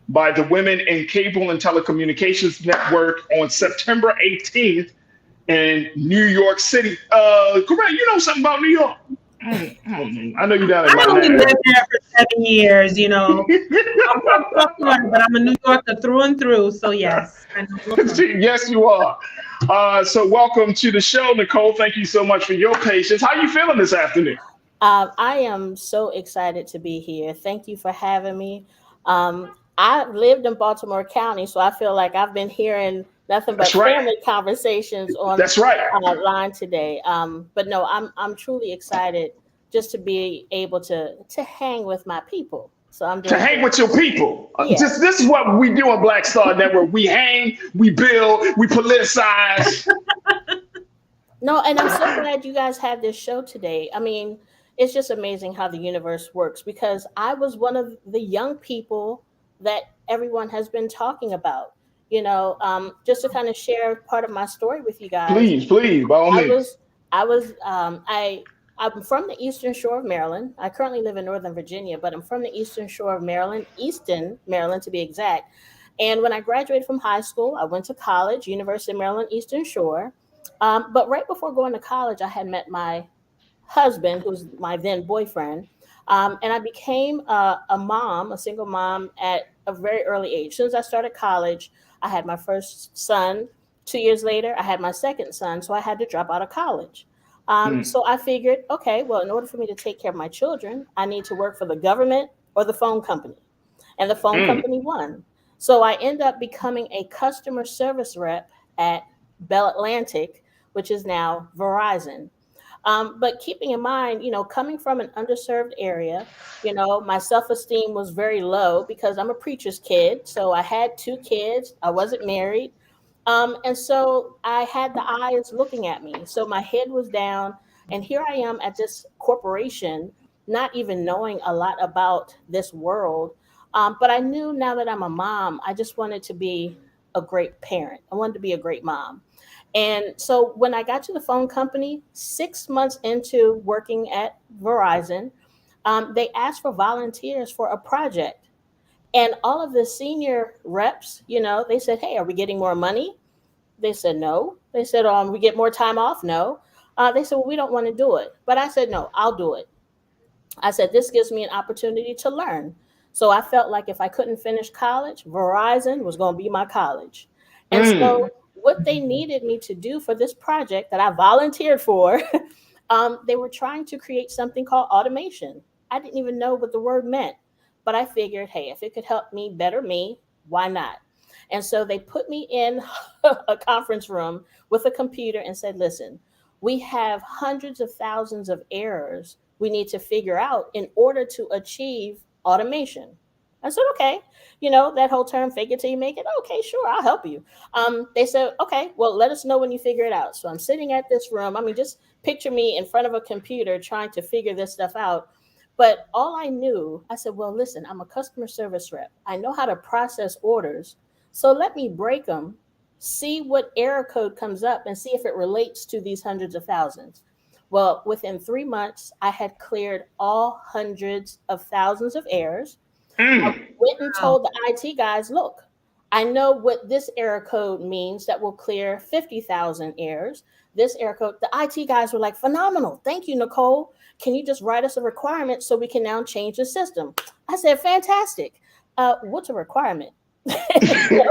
by the Women in Cable and Telecommunications Network on September 18th in New York City. Correct, you know something about New York? I know you're down in I only Manhattan. lived there for 7 years, you know. I'm from Brooklyn, but I'm a New Yorker through and through. So yes, I know Brooklyn. Yes, you are. So welcome to the show, Nicole. Thank you so much for your patience. How you feeling this afternoon? I am so excited to be here. Thank you for having me. I lived in Baltimore County, so I feel like I've been hearing nothing but That's right. family conversations on That's right. line today. But no, I'm truly excited just to be able to hang with my people. So I'm To doing hang great. with your people. Yeah. This is what we do on Black Star Network. We hang, we build, we politicize. No, and I'm so glad you guys had this show today. I mean, it's just amazing how the universe works because I was one of the young people that everyone has been talking about. You know, just to kind of share part of my story with you guys. Please, by all means. I'm from the Eastern Shore of Maryland. I currently live in Northern Virginia, but I'm from the Eastern Shore of Maryland, Easton, Maryland to be exact. And when I graduated from high school, I went to college, University of Maryland, Eastern Shore. But right before going to college, I had met my husband, who's my then boyfriend. And I became a mom, a single mom at a very early age. As soon as I started college, I had my first son. 2 years later, I had my second son. So I had to drop out of college. So I figured, okay, well, in order for me to take care of my children, I need to work for the government or the phone company. And the phone company won. So I ended up becoming a customer service rep at Bell Atlantic, which is now Verizon. But keeping in mind, you know, coming from an underserved area, you know, my self-esteem was very low because I'm a preacher's kid. So I had 2 kids. I wasn't married. And so I had the eyes looking at me. So my head was down. And here I am at this corporation, not even knowing a lot about this world. But I knew now that I'm a mom, I just wanted to be a great parent. I wanted to be a great mom. And so when I got to the phone company, 6 months into working at Verizon, they asked for volunteers for a project. And all of the senior reps, you know, they said, hey, are we getting more money? They said, no. They said, we get more time off? No. They said, well, we don't want to do it. But I said, no, I'll do it. I said, this gives me an opportunity to learn. So I felt like if I couldn't finish college, Verizon was going to be my college. And so what they needed me to do for this project that I volunteered for, they were trying to create something called automation. I didn't even know what the word meant, but I figured, hey, if it could help me better me, why not? And so they put me in a conference room with a computer and said, listen, we have hundreds of thousands of errors we need to figure out in order to achieve automation. I said, okay, you know, that whole term, fake it till you make it. Okay, sure, I'll help you. They said, okay, well, let us know when you figure it out. So I'm sitting at this room. I mean, just picture me in front of a computer trying to figure this stuff out. But all I knew, I said, well, listen, I'm a customer service rep. I know how to process orders. So let me break them, see what error code comes up and see if it relates to these hundreds of thousands. Well, within 3 months, I had cleared all hundreds of thousands of errors. I went and told the IT guys, look, I know what this error code means that will clear 50,000 errors. This error code, the IT guys were like, phenomenal. Thank you, Nicole. Can you just write us a requirement so we can now change the system? I said, fantastic. What's a requirement? The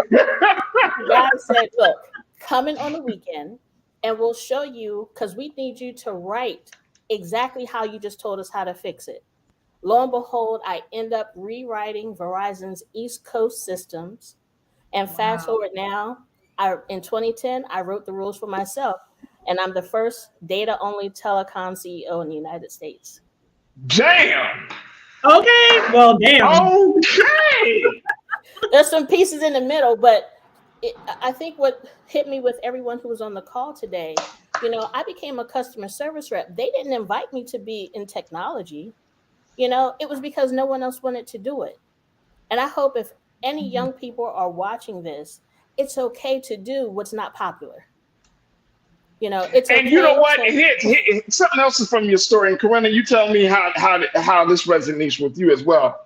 guy said, look, come in on the weekend and we'll show you because we need you to write exactly how you just told us how to fix it. Lo and behold, I end up rewriting Verizon's East Coast systems. And fast forward now, in 2010, I wrote the rules for myself. and I'm the first data-only telecom CEO in the United States. Damn. Okay. Well, damn. Okay. There's some pieces in the middle, but I think what hit me with everyone who was on the call today, I became a customer service rep. They didn't invite me to be in technology. It was because no one else wanted to do it. And I hope if any young people are watching this, it's okay to do what's not popular. It's okay. And you know what? Here, something else is from your story. And Corinna, you tell me how this resonates with you as well.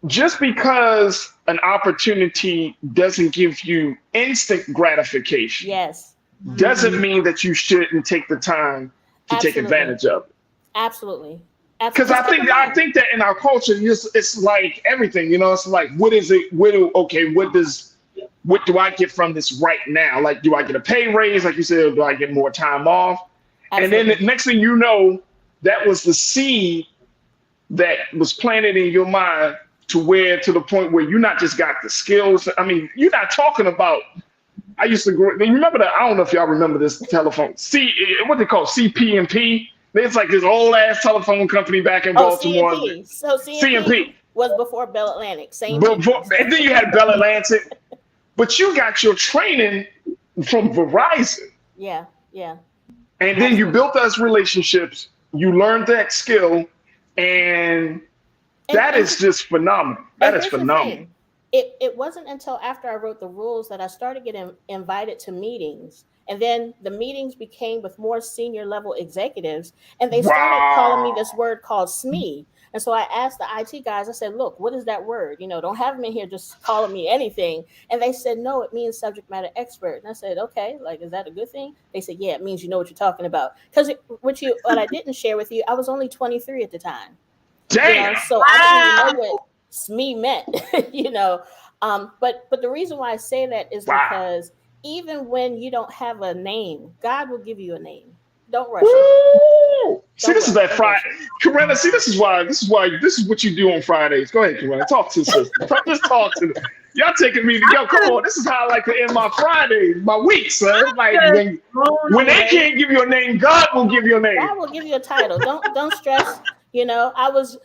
Just because an opportunity doesn't give you instant gratification, yes, doesn't mean that you shouldn't take the time to take advantage of it. Absolutely. Because I think that in our culture, it's like everything. It's like, what is it? What do I get from this right now? Like, do I get a pay raise? Like you said, do I get more time off? Absolutely. And then the next thing you know, that was the seed that was planted in your mind to the point where you not just got the skills. I mean, you're not talking about, I used to remember that. I don't know if y'all remember this telephone, what they call CP&P. It's like this old ass telephone company back in Baltimore. CMP. So CMP was before Bell Atlantic. And then you had Bell Atlantic. But you got your training from Verizon. Yeah. And then you built those relationships. You learned that skill, and that is just phenomenal. That is phenomenal. It wasn't until after I wrote the rules that I started getting invited to meetings. And then the meetings became with more senior level executives, and they started calling me this word called SME. And so I asked the IT guys, I said, look, what is that word? Don't have them in here just calling me anything. And they said, no, it means subject matter expert. And I said, okay, like, is that a good thing? They said, yeah, it means you know what you're talking about. Because what I didn't share with you, I was only 23 at the time. Damn. So I didn't even know what SME meant, But the reason why I say that is because even when you don't have a name, God will give you a name. Don't rush it. See, this is that Friday. Corinna, see, this is what you do on Fridays. Go ahead, Corinna. Talk to the sister. Just talk to them. Y'all taking me to go. Come on, this is how I like to end my Fridays, my weeks, son. Like when they can't give you a name, God will give you a name. God will give you a title. Don't stress. I was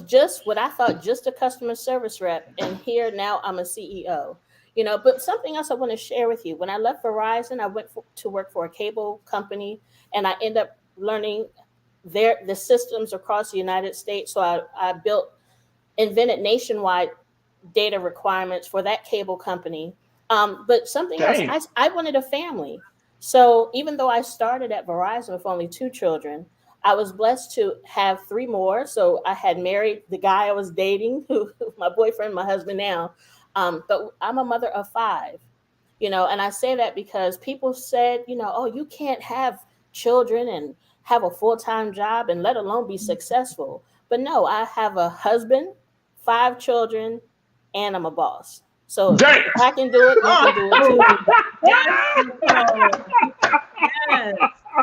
just what I thought, just a customer service rep, and here now I'm a CEO. But something else I want to share with you. When I left Verizon, I went to work for a cable company, and I ended up learning the systems across the United States. So I invented nationwide data requirements for that cable company. But something else, I wanted a family. So even though I started at Verizon with only 2 children, I was blessed to have 3 more. So I had married the guy I was dating, who my boyfriend, my husband now. But I'm a mother of 5, and I say that because people said, oh, you can't have children and have a full-time job and let alone be successful. But no, I have a husband, 5 children, and I'm a boss. So if I can do it, you can do it too. Yes.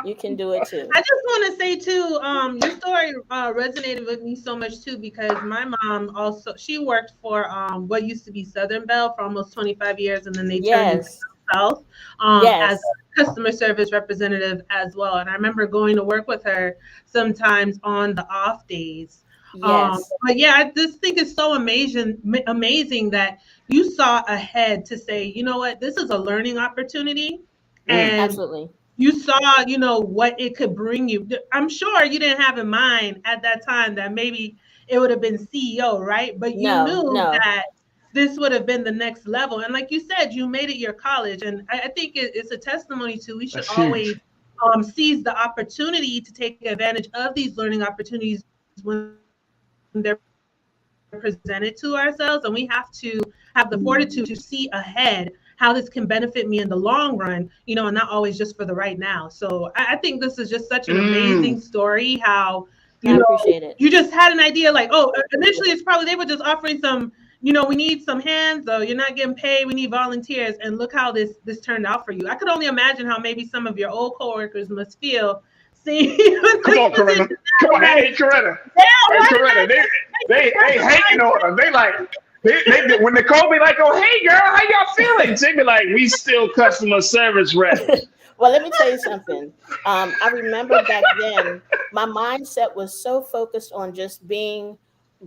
You can do it too. I just want to say too, your story resonated with me so much too, because my mom also, she worked for what used to be Southern Bell for almost 25 years, and then they turned into South as customer service representative as well. And I remember going to work with her sometimes on the off days. But yeah, I just think it's so amazing that you saw ahead to say, you know what, this is a learning opportunity. And absolutely. You saw, what it could bring you. I'm sure you didn't have in mind at that time that maybe it would have been CEO, right? But you knew that this would have been the next level. And like you said, you made it your college. And I think it's a testimony to, we should always seize the opportunity to take advantage of these learning opportunities when they're presented to ourselves. And we have to have the fortitude to see ahead how this can benefit me in the long run, and not always just for the right now. So I think this is just such an amazing story, how I appreciate it. You just had an idea like, oh, initially it's probably they were just offering some, we need some hands, though you're not getting paid, we need volunteers, and look how this turned out for you. I could only imagine how maybe some of your old coworkers must feel seeing you. Come on, Corinna. Come on, hey, Corinna. Hey, Corinna, they hating on them. They like, they when they call me like, oh, hey girl, how y'all feeling? They be like, we still customer service reps. Well, let me tell you something. I remember back then, my mindset was so focused on just being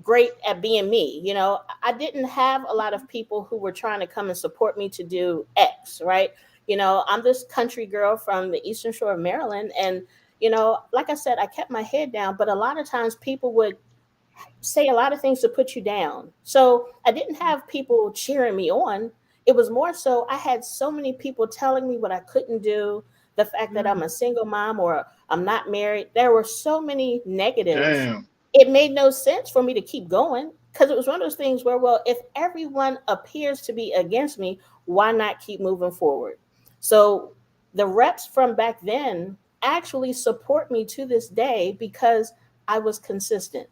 great at being me. You know, I didn't have a lot of people who were trying to come and support me to do X, right? You know, I'm this country girl from the Eastern Shore of Maryland. And, you know, like I said, I kept my head down, but a lot of times people would say a lot of things to put you down. So I didn't have people cheering me on. It was more so I had so many people telling me what I couldn't do, the fact that I'm a single mom or I'm not married. There were so many negatives. Damn. It made no sense for me to keep going because it was one of those things where, well, if everyone appears to be against me, why not keep moving forward? So the reps from back then actually support me to this day because I was consistent.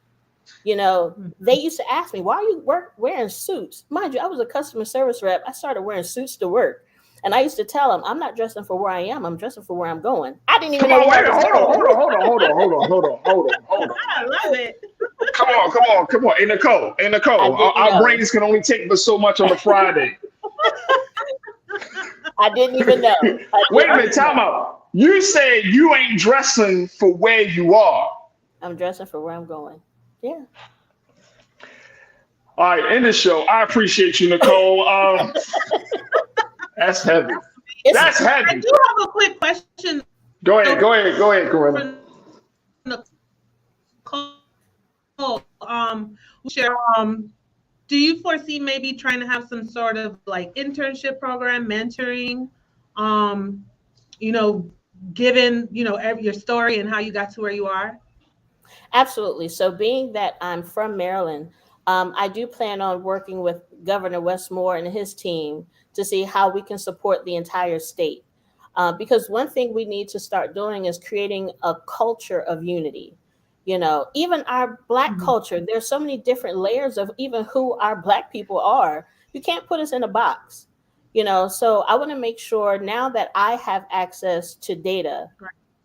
You know, they used to ask me, why are you wearing suits? Mind you, I was a customer service rep. I started wearing suits to work. And I used to tell them, I'm not dressing for where I am. I'm dressing for where I'm going. I didn't even know where I was going. Hold on. I love it. Come on. Hey, Nicole. Our brains can only take but so much on a Friday. I didn't even know. Wait a minute, time out. You said you ain't dressing for where you are. I'm dressing for where I'm going. Yeah. All right, end the show. I appreciate you, Nicole. That's heavy. That's heavy. I do have a quick question. Go ahead, Corinna. Nicole, do you foresee maybe trying to have some sort of like internship program, mentoring, you know, given, you know, your story and how you got to where you are? Absolutely. So being that I'm from Maryland, I do plan on working with Governor Westmore and his team to see how we can support the entire state. Because one thing we need to start doing is creating a culture of unity. You know, even our Black culture, there's so many different layers of even who our Black people are. You can't put us in a box, you know, so I want to make sure now that I have access to data,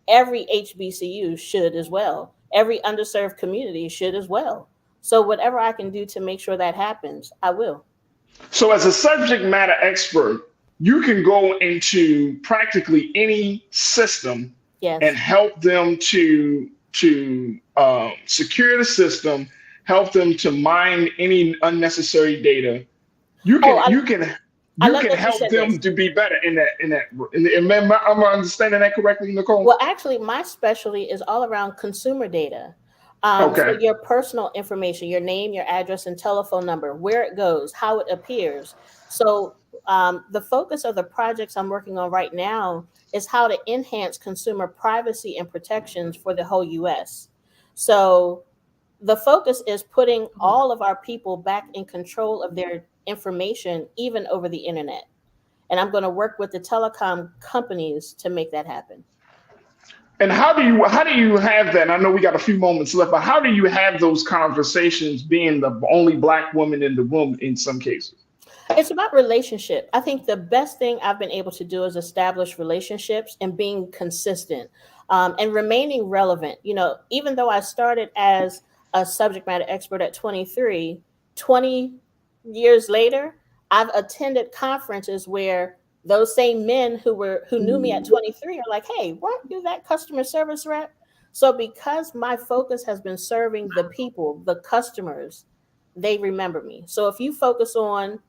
every HBCU should as well. Every underserved community should as well. So whatever I can do to make sure that happens, I will. So as a subject matter expert, you can go into practically any system and help them to secure the system, help them to mine any unnecessary data. You can help them to be better in that. Am I understanding that correctly, Nicole? Well, actually, my specialty is all around consumer data. So your personal information, your name, your address, and telephone number, where it goes, how it appears. So the focus of the projects I'm working on right now is how to enhance consumer privacy and protections for the whole U.S. So the focus is putting all of our people back in control of their information, even over the internet. And I'm going to work with the telecom companies to make that happen. And how do you have that? And I know we got a few moments left, but how do you have those conversations being the only Black woman in the room in some cases? It's about relationship. I think the best thing I've been able to do is establish relationships and being consistent and remaining relevant. You know, even though I started as a subject matter expert at 23, 20 years later, I've attended conferences where those same men who knew me at 23 are like, hey, weren't you that customer service rep? So because my focus has been serving the people, the customers, they remember me. So if you focus on,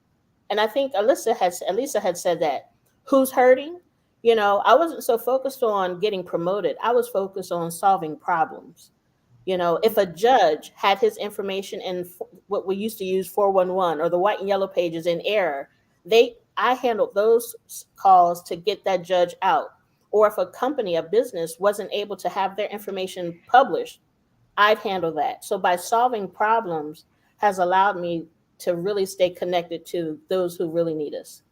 and I think Elisa had said that, who's hurting? You know, I wasn't so focused on getting promoted. I was focused on solving problems. You know, if a judge had his information in what we used to use 411 or the white and yellow pages in error, I handled those calls to get that judge out. Or if a company, a business wasn't able to have their information published, I'd handle that. So by solving problems has allowed me to really stay connected to those who really need us.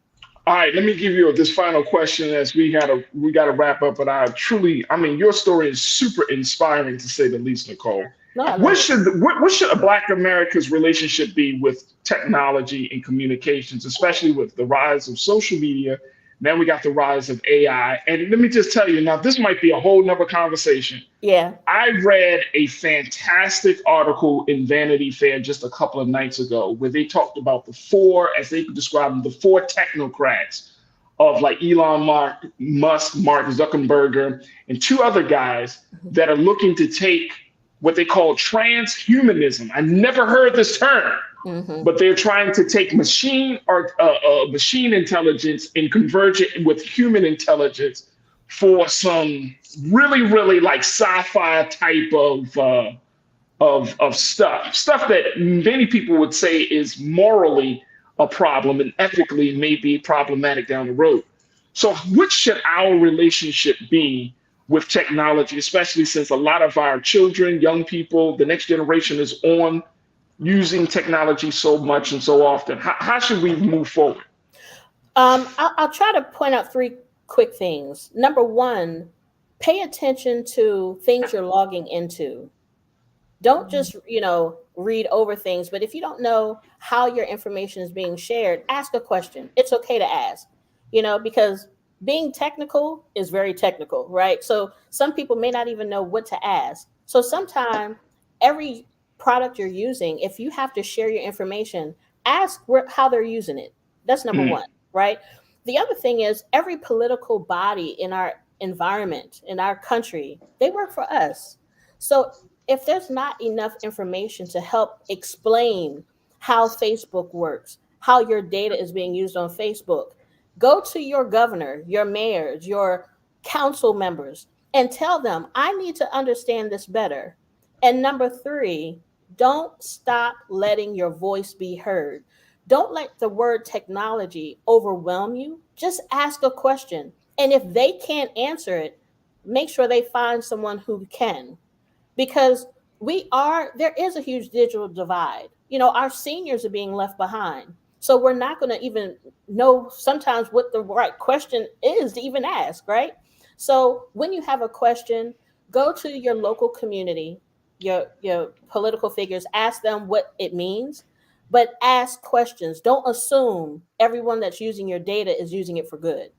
All right, let me give you this final question as we gotta wrap up. But your story is super inspiring to say the least, Nicole. No, what should a Black America's relationship be with technology and communications, especially with the rise of social media? Now we got the rise of AI. And let me just tell you, now this might be a whole nother conversation. Yeah. I read a fantastic article in Vanity Fair just a couple of nights ago where they talked about the four, as they describe them, the four technocrats of like Musk, Mark Zuckerberg, and two other guys that are looking to take what they call transhumanism. I never heard this term, but they're trying to take machine intelligence and converge it with human intelligence for some really, really like sci-fi type of stuff that many people would say is morally a problem and ethically may be problematic down the road. So what should our relationship be with technology, especially since a lot of our children, young people, the next generation is on using technology so much and so often? How should we move forward? I'll try to point out three quick things. Number one, pay attention to things you're logging into. Don't just, read over things, but if you don't know how your information is being shared, ask a question. It's okay to ask, because being technical is very technical, right? So some people may not even know what to ask. So sometimes every product you're using, if you have to share your information, ask how they're using it. That's number one, right? The other thing is every political body in our environment, in our country, they work for us. So if there's not enough information to help explain how Facebook works, how your data is being used on Facebook, go to your governor, your mayors, your council members, and tell them, I need to understand this better. And number three, don't stop letting your voice be heard. Don't let the word technology overwhelm you. Just ask a question. And if they can't answer it, make sure they find someone who can. Because there is a huge digital divide. Our seniors are being left behind. So we're not going to even know sometimes what the right question is to even ask, right? So when you have a question, go to your local community, your political figures, ask them what it means, but ask questions. Don't assume everyone that's using your data is using it for good.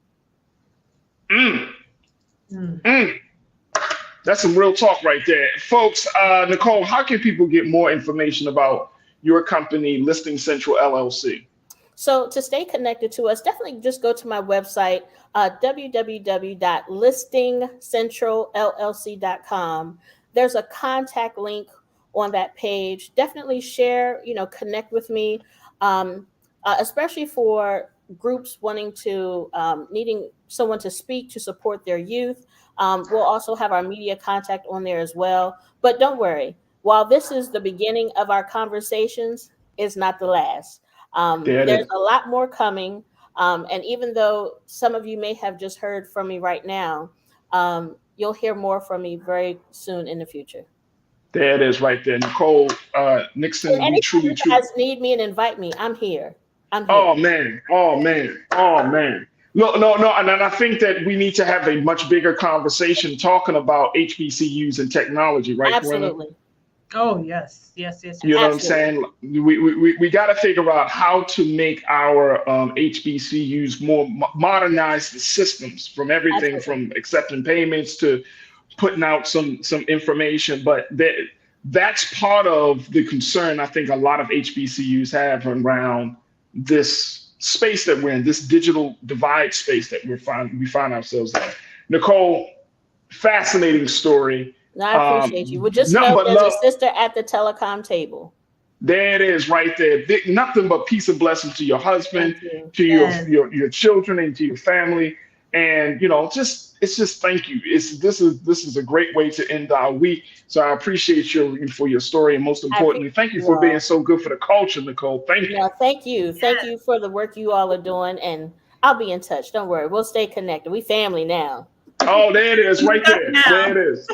That's some real talk right there. Folks, Nicole, how can people get more information about your company, Listing Central LLC? So to stay connected to us, definitely just go to my website, www.listingcentralllc.com. There's a contact link on that page. Definitely share, connect with me, especially for groups wanting to, needing someone to speak to support their youth. We'll also have our media contact on there as well. But don't worry, while this is the beginning of our conversations, it's not the last. There's a lot more coming. And even though some of you may have just heard from me right now, you'll hear more from me very soon in the future. There it is right there. Nicole Nixon. And anytime you guys need me and invite me, I'm here. Oh, man. No, and I think that we need to have a much bigger conversation talking about HBCUs and technology, right? Absolutely. Corinna? Oh, yes. You know what I'm saying? We got to figure out how to make our HBCUs more modernize the systems, from everything from accepting payments to putting out some information. But that's part of the concern I think a lot of HBCUs have around this space that we're in, this digital divide space that we find ourselves in. Nicole, fascinating story. I appreciate you. Well, just know there's a sister at the telecom table. There it is right there. Nothing but peace and blessings to your husband, to your children, and to your family. And it's just thank you. This is a great way to end our week. So I appreciate you for your story, and most importantly, thank you for being so good for the culture, Nicole. Thank you. Thank you. Thank you for the work you all are doing, and I'll be in touch. Don't worry, we'll stay connected. We family now. Oh, there it is, right there. There it is.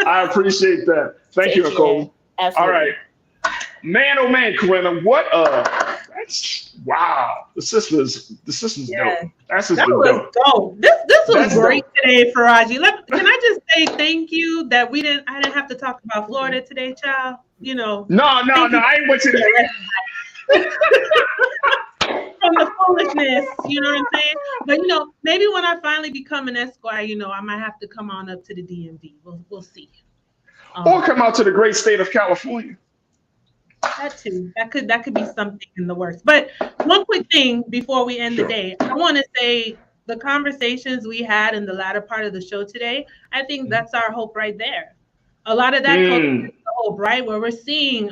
I appreciate that. Thank you, Nicole. Absolutely. All right, man. Oh man, Corinna, what wow. The sister's dope. That's just dope. This was great today, Farajii. Can I just say thank you that I didn't have to talk about Florida today, child. No, I ain't with you there. From the foolishness, you know what I'm saying? But maybe when I finally become an Esquire, I might have to come on up to the DMV. We'll see. Or come out to the great state of California. That too. That could be something in the works. But one quick thing before we end the day, I want to say the conversations we had in the latter part of the show today, I think that's our hope right there. A lot of that culture hope, right? Where we're seeing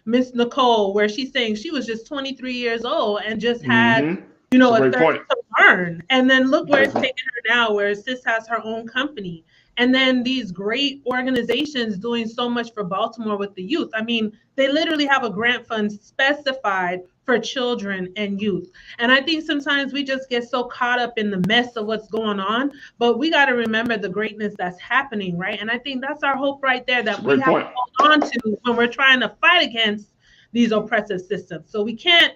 Miss Nicole, where she's saying she was just 23 years old and just had, you know, a thirst to learn. And then look where it's taken her now, where Sis has her own company. And then these great organizations doing so much for Baltimore with the youth. I mean, they literally have a grant fund specified for children and youth. And I think sometimes we just get so caught up in the mess of what's going on, but we got to remember the greatness that's happening, right? And I think that's our hope right there, that we have to hold on to when we're trying to fight against these oppressive systems. So we can't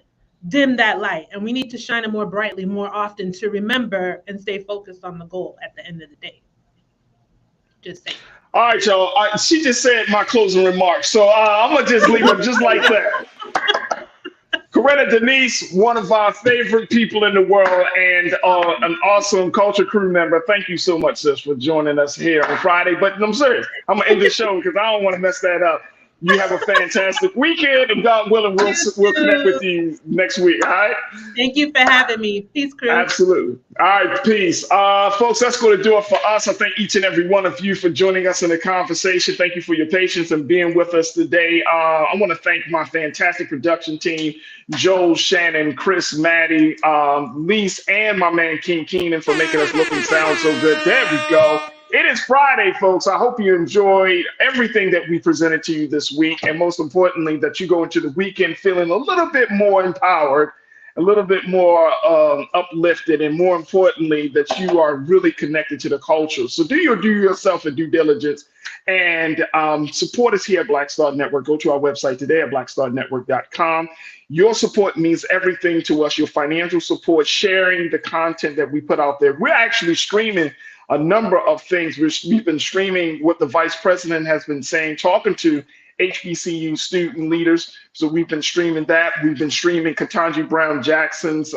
dim that light, and we need to shine it more brightly, more often, to remember and stay focused on the goal at the end of the day. Just saying. All right, y'all. She just said my closing remarks, so I'm gonna just leave it just like that. Coretta Denise, one of our favorite people in the world and an awesome culture crew member. Thank you so much, sis, for joining us here on Friday. But I'm serious. I'm gonna end the show because I don't want to mess that up. You have a fantastic weekend, and God willing, we'll connect with you next week. All right. Thank you for having me. Peace, crew. Absolutely. All right, peace. Folks, that's going to do it for us. I thank each and every one of you for joining us in the conversation. Thank you for your patience and being with us today. I want to thank my fantastic production team, Joel, Shannon, Chris, Maddie, Lise, and my man King Keenan for making us look and sound so good. There we go. It is Friday, folks. I hope you enjoyed everything that we presented to you this week. And most importantly, that you go into the weekend feeling a little bit more empowered, a little bit more uplifted, and more importantly, that you are really connected to the culture. So do yourself a due diligence and support us here at Black Star Network. Go to our website today at blackstarnetwork.com. Your support means everything to us. Your financial support, sharing the content that we put out there. We're actually streaming a number of things. We've been streaming what the vice president has been saying, talking to HBCU student leaders. So we've been streaming that. We've been streaming Ketanji Brown Jackson's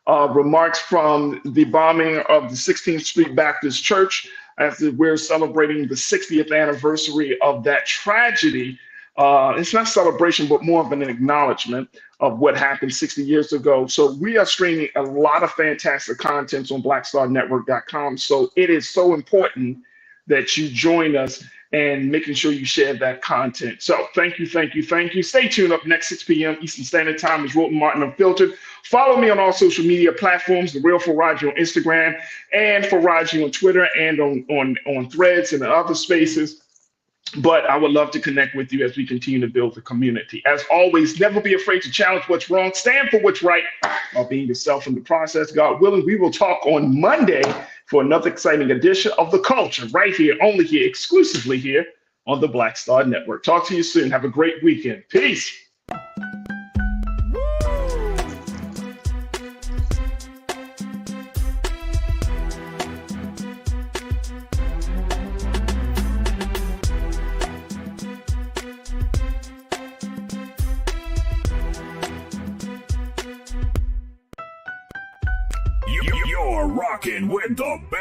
remarks from the bombing of the 16th Street Baptist Church as we're celebrating the 60th anniversary of that tragedy. It's not celebration, but more of an acknowledgement of what happened 60 years ago. So we are streaming a lot of fantastic content on blackstarnetwork.com. So it is so important that you join us and making sure you share that content. So thank you, thank you, thank you. Stay tuned. Up next, 6 p.m. Eastern Standard Time is Rolton Martin Unfiltered. Follow me on all social media platforms, The Real Farajii on Instagram and Farajii on Twitter and on Threads and other spaces. But I would love to connect with you as we continue to build the community. As always, never be afraid to challenge what's wrong, stand for what's right, while being yourself in the process. God willing, we will talk on Monday for another exciting edition of The Culture, right here, only here, exclusively here on the Black Star Network. Talk to you soon. Have a great weekend. Peace. You're rocking with the